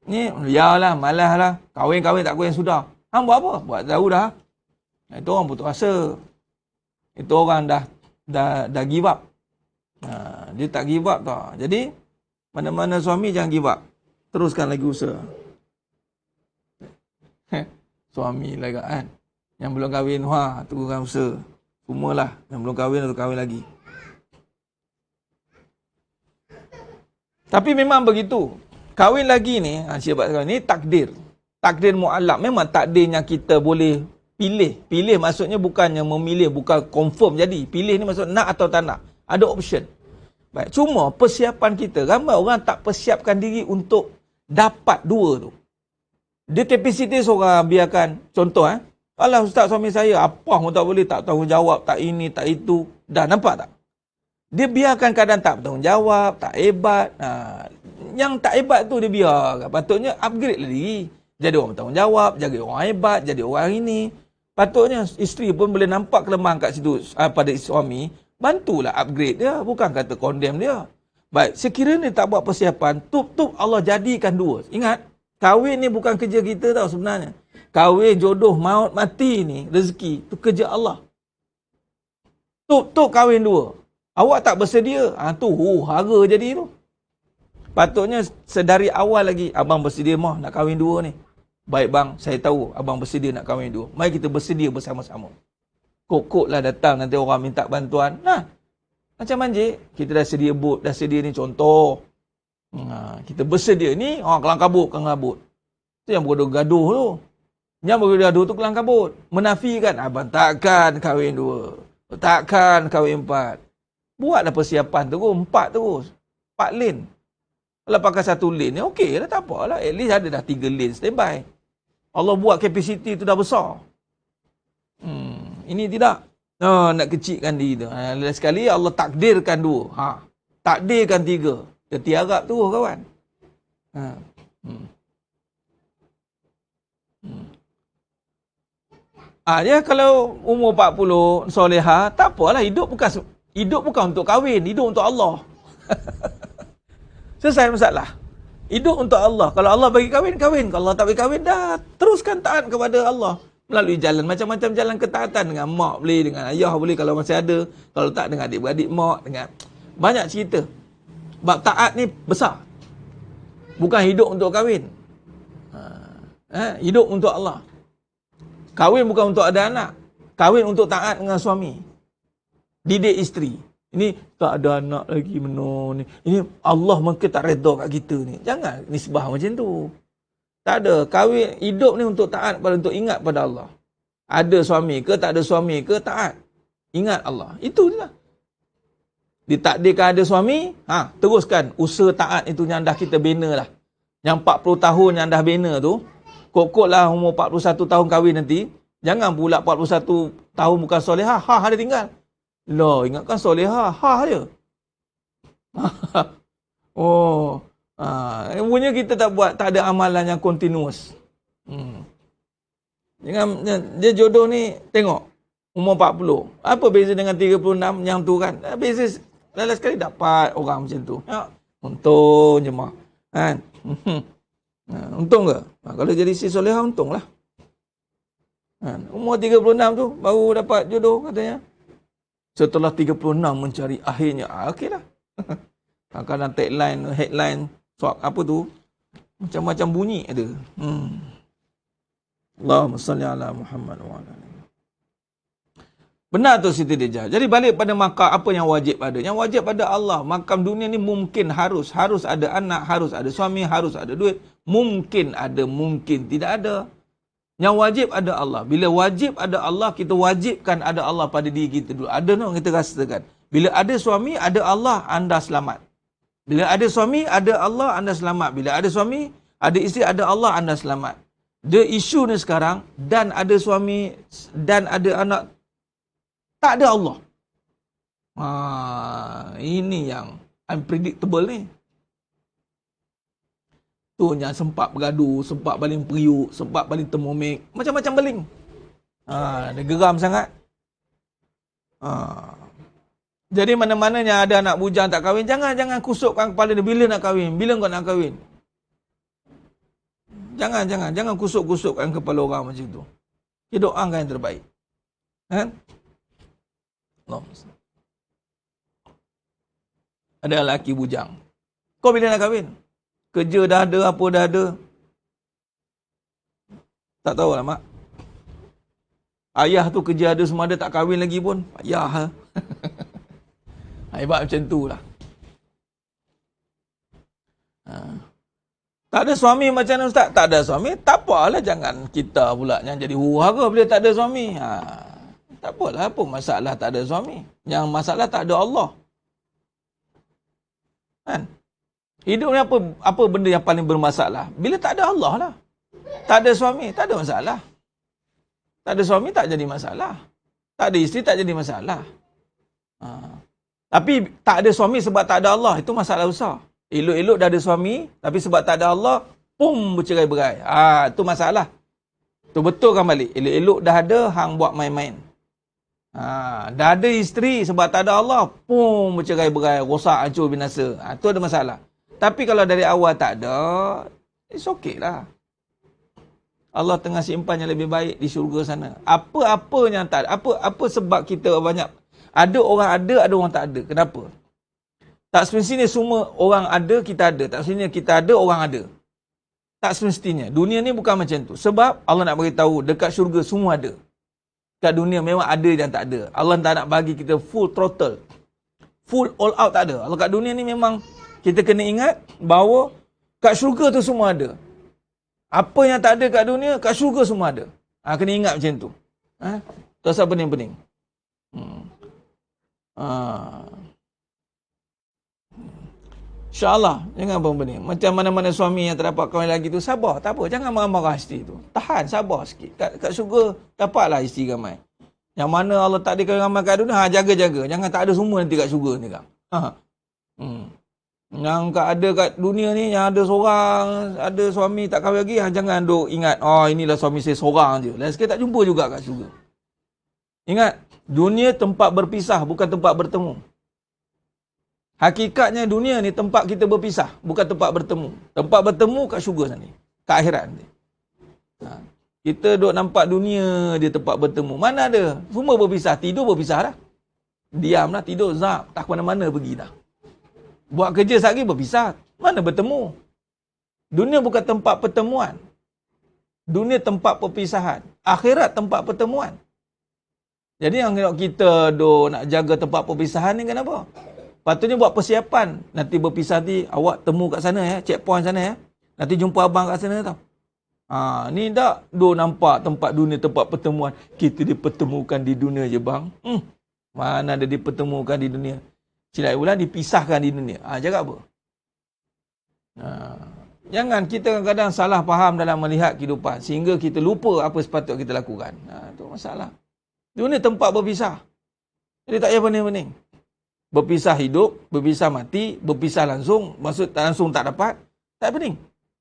Ni, biarlah, malas lah. Kahwin-kahwin tak kahwin sudah. Hang buat apa? Buat tahu dah. Itu orang putus asa. Itu orang dah give up. Dia tak give up tau. Jadi, mana-mana suami jangan give up. Teruskan lagi usaha. Suami lah kan. Yang belum kahwin, teruskan usaha. Semualah. Yang belum kahwin atau kahwin lagi. Tapi memang begitu. Kahwin lagi ni, syabat kahwin ni takdir. Takdir mu'allak. Memang takdirnya kita boleh pilih. Pilih maksudnya bukannya memilih, bukan confirm jadi. Pilih ni maksud nak atau tak nak. Ada option. Baik. Cuma persiapan kita, ramai orang tak persiapkan diri untuk dapat dua tu. Dia kapasiti seorang biarkan. Contoh alah ustaz suami saya, apa pun tak boleh, tak tanggungjawab, tak ini, tak itu. Dah nampak tak? Dia biarkan keadaan tak bertanggungjawab, tak hebat. Yang tak hebat tu dia biarkan. Patutnya upgrade lah diri. Jadi orang bertanggungjawab, jadi orang hebat, jadi orang ini. Patutnya isteri pun boleh nampak kelemahan kat situ pada suami. Bantulah upgrade dia. Bukan kata condemn dia. Baik, sekiranya tak buat persiapan, tup-tup Allah jadikan dua. Ingat, kahwin ni bukan kerja kita tau sebenarnya. Kahwin, jodoh, maut, mati ni, rezeki. Tu kerja Allah. Tup-tup kahwin dua. Awak tak bersedia, hara jadi tu. Patutnya sedari awal lagi, abang bersedia mah nak kahwin dua ni. Baik bang, saya tahu abang bersedia nak kahwin dua. Mari kita bersedia bersama-sama. Kok-kok lah datang nanti orang minta bantuan. Macam manjik, kita dah sedia bot, dah sedia ni contoh. Kita bersedia ni, kelang kabut. Tu yang bergaduh tu. Yang bergaduh tu kelang kabut. Menafikan, abang takkan kahwin dua. Takkan kahwin empat. Buatlah persiapan terus, 4 terus. 4 lane. Kalau pakai 1 lane ni, okey lah, tak apalah. At least ada dah 3 lane standby. Allah buat kapasiti tu dah besar. Ini tidak. Nak kecilkan diri tu. Lagi sekali Allah takdirkan 2. Takdirkan 3. Dia tiarap tu kawan. Ya kalau umur 40, soleha, tak apalah, hidup bukan untuk kahwin, hidup untuk Allah. Selesai masalah. Hidup untuk Allah. Kalau Allah bagi kahwin, kahwin. Kalau Allah tak bagi kahwin, dah teruskan taat kepada Allah. Melalui jalan, macam-macam jalan ketaatan. Dengan mak boleh, dengan ayah boleh kalau masih ada. Kalau tak, dengan adik-beradik mak, dengan banyak cerita. Bab taat ni besar. Bukan hidup untuk kahwin. Hidup untuk Allah. Kahwin bukan untuk ada anak. Kahwin untuk taat dengan suami. Didik isteri. Ini tak ada anak lagi ni. Ini Allah mungkin tak redha kat kita ni. Jangan nisbah macam tu. Tak ada. Kahwin, hidup ni untuk taat, untuk ingat pada Allah. Ada suami ke, tak ada suami ke, taat. Ingat Allah. Itu je lah. Ditakdirkan ada suami, teruskan usaha taat itu yang dah kita bina lah. Yang 40 tahun yang dah bina tu, kok-kok lah umur 41 tahun kahwin nanti, jangan pula 41 tahun bukan solehah, ada tinggal. Loh, ingatkan solehah, je. Punya kita tak buat, tak ada amalan yang continuous. Jangan, dia jodoh ni, tengok, umur 40. Apa beza dengan 36 yang tu kan? Beza, lala sekali dapat orang macam tu. Untung je mah. Kan? Untung ke? Kalau jadi si solehah, untung lah. Umur 36 tu, baru dapat jodoh katanya. Setelah 36 mencari akhirnya. Okeylah. Kadang tagline, headline, apa tu? Macam-macam bunyi ada. Allahumma salli ala Muhammad wa ala alihi. Benar tu Siti Dija. Jadi balik pada makam, apa yang wajib pada? Yang wajib pada Allah. Makam dunia ni mungkin harus ada anak, harus ada suami, harus ada duit. Mungkin ada, mungkin tidak ada. Yang wajib ada Allah. Bila wajib ada Allah, kita wajibkan ada Allah pada diri kita dulu. Ada no, kita rasakan. Bila ada suami, ada Allah, anda selamat. Bila ada suami, ada Allah, anda selamat. Bila ada suami, ada isteri, ada Allah, anda selamat. The issue ni sekarang, dan ada suami, dan ada anak, tak ada Allah. Ini yang unpredictable ni. Tu yang sempat bergaduh, sempat baling periuk, sempat baling termomik, macam-macam baling. Dia geram sangat. Jadi mana-mana yang ada anak bujang tak kahwin, jangan kusupkan kepala dia bila nak kahwin, bila kau nak kahwin. Jangan kusuk-kusukkan kepala orang macam tu. Dia doakan yang terbaik. Kan? Ada lelaki bujang. Kau bila nak kahwin? Kerja dah ada, apa dah ada. Tak tahu lah, mak. Ayah tu kerja ada semua ada, tak kahwin lagi pun. Ayah. Hebat macam tu lah. Tak ada suami macam mana Ustaz? Tak ada suami, tak apalah, jangan kita pula yang jadi huru-hara bila tak ada suami. Tak apalah, apa masalah tak ada suami? Yang masalah tak ada Allah. Kan? Hidup ni apa benda yang paling bermasalah? Bila tak ada Allah lah. Tak ada suami, tak ada masalah. Tak ada suami tak jadi masalah. Tak ada isteri tak jadi masalah. Tapi tak ada suami sebab tak ada Allah, itu masalah besar. Elok-elok dah ada suami, tapi sebab tak ada Allah, pum, bercerai-berai. Itu masalah. Tu betulkan balik. Elok-elok dah ada, hang buat main-main. Dah ada isteri, sebab tak ada Allah, pum, bercerai-berai, rosak, hancur, binasa. Tu ada masalah. Tapi kalau dari awal tak ada, it's okay lah. Allah tengah simpan yang lebih baik di syurga sana. Apa-apa yang tak ada. Apa sebab kita banyak. Ada orang ada orang tak ada. Kenapa? Tak semestinya semua orang ada, kita ada. Tak semestinya kita ada, orang ada. Tak semestinya. Dunia ni bukan macam tu. Sebab Allah nak beritahu dekat syurga semua ada. Dekat dunia memang ada dan tak ada. Allah tak nak bagi kita full throttle. Full all out tak ada. Allah kat dunia ni memang kita kena ingat bahawa kat syurga tu semua ada. Apa yang tak ada kat dunia, kat syurga semua ada. Kena ingat macam tu. Tu asal pening-pening. InsyaAllah, jangan apa pening. Macam mana-mana suami yang terdapat kawan lagi tu, sabar. Tak apa, jangan marah-marah isteri tu. Tahan, sabar sikit. Kat syurga, dapatlah isteri ramai. Yang mana Allah tak ada ramai kat dunia, jaga-jaga. Jangan tak ada semua nanti kat syurga ni kan. Yang ada kat dunia ni, yang ada seorang, ada suami tak kahwin lagi, jangan duk ingat, inilah suami saya seorang je. Lain sekali tak jumpa juga kat syurga. Ingat, dunia tempat berpisah, bukan tempat bertemu. Hakikatnya dunia ni tempat kita berpisah, bukan tempat bertemu. Tempat bertemu kat syurga sana, kat akhirat nanti. Kita duk nampak dunia dia tempat bertemu. Mana ada? Semua berpisah, tidur berpisah dah. Diam lah, tidur, zap, tak ke mana-mana pergi dah. Buat kerja sehari berpisah. Mana bertemu? Dunia bukan tempat pertemuan. Dunia tempat perpisahan. Akhirat tempat pertemuan. Jadi yang kita nak jaga tempat perpisahan ni kenapa? Patutnya buat persiapan. Nanti berpisah nanti awak temu kat sana ya, checkpoint sana ya. Nanti jumpa abang kat sana tau. Ni tak nampak tempat dunia tempat pertemuan. Kita dipertemukan di dunia je bang. Mana ada dipertemukan di dunia? Silap ulang dipisahkan di dunia. Cakap apa? Jangan kita kadang-kadang salah faham dalam melihat kehidupan sehingga kita lupa apa sepatutnya kita lakukan. Itu masalah. Dunia tempat berpisah. Jadi tak payah pening-pening. Berpisah hidup, berpisah mati, berpisah langsung, maksud tak langsung tak dapat, tak pening.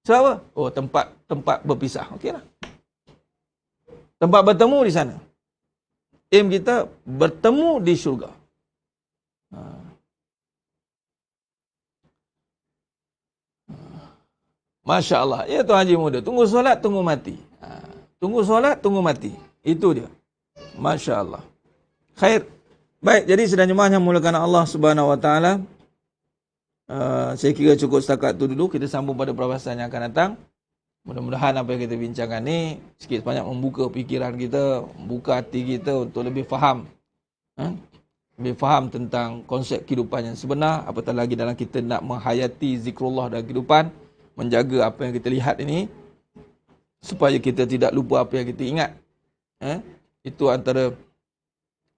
Sebab apa? Tempat berpisah. Okeylah. Tempat bertemu di sana. Aim kita bertemu di syurga. Masya Allah. Ya Tuan Haji muda. Tunggu solat, tunggu mati. Tunggu solat, tunggu mati. Itu dia. Masya Allah. Khair. Baik, jadi sedang jemaah yang mulakan Allah Subhanahu Wa Taala. Saya kira cukup setakat itu dulu. Kita sambung pada perbahasan yang akan datang. Mudah-mudahan apa yang kita bincangkan ni sikit sebanyak membuka fikiran kita, membuka hati kita untuk lebih faham. Lebih faham tentang konsep kehidupan yang sebenar. Apatah lagi dalam kita nak menghayati zikrullah dalam kehidupan. Menjaga apa yang kita lihat ini. Supaya kita tidak lupa apa yang kita ingat. Itu antara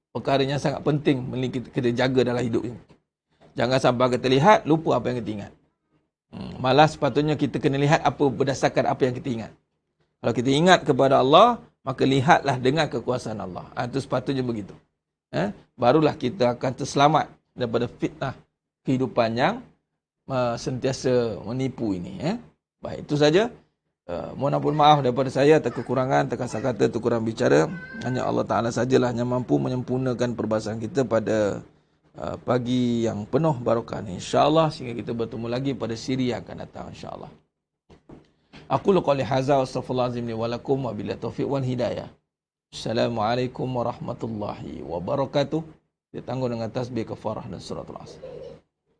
perkara yang sangat penting kita jaga dalam hidup ini. Jangan sampai kita lihat, lupa apa yang kita ingat. Malah sepatutnya kita kena lihat apa berdasarkan apa yang kita ingat. Kalau kita ingat kepada Allah, maka lihatlah dengan kekuasaan Allah. Itu sepatutnya begitu. Barulah kita akan terselamat daripada fitnah kehidupan yang sentiasa menipu ini. Baik, itu saja. Mohon ampun maaf daripada saya atas kekurangan, atas kata-kata, atas kurang bicara. Hanya Allah Ta'ala sajalah yang mampu menyempurnakan perbahasan kita pada pagi yang penuh barakah ni. InsyaAllah sehingga kita bertemu lagi pada siri yang akan datang. InsyaAllah. Aku qali hadza wa astaghfirullahalazim li wa lakum wa billahi taufiq wal hidayah. Assalamualaikum warahmatullahi wabarakatuh. Kita tangguh dengan tasbih kafarah dan suratul asr.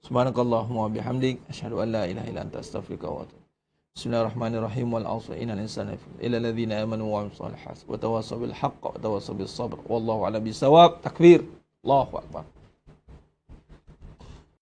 Subhanakallahumma wa bihamdik asyhadu an la ilaha illa anta astaghfiruka wa atubu. Bismillahirrahmanirrahim. Wal 'asri innal insana illa alladhina amanu wa 'amilus solihati wa tawassaw bil haqqi wa tawassaw bis sabr. Wallahu a'lam bisawab. Takbir. Allahu akbar.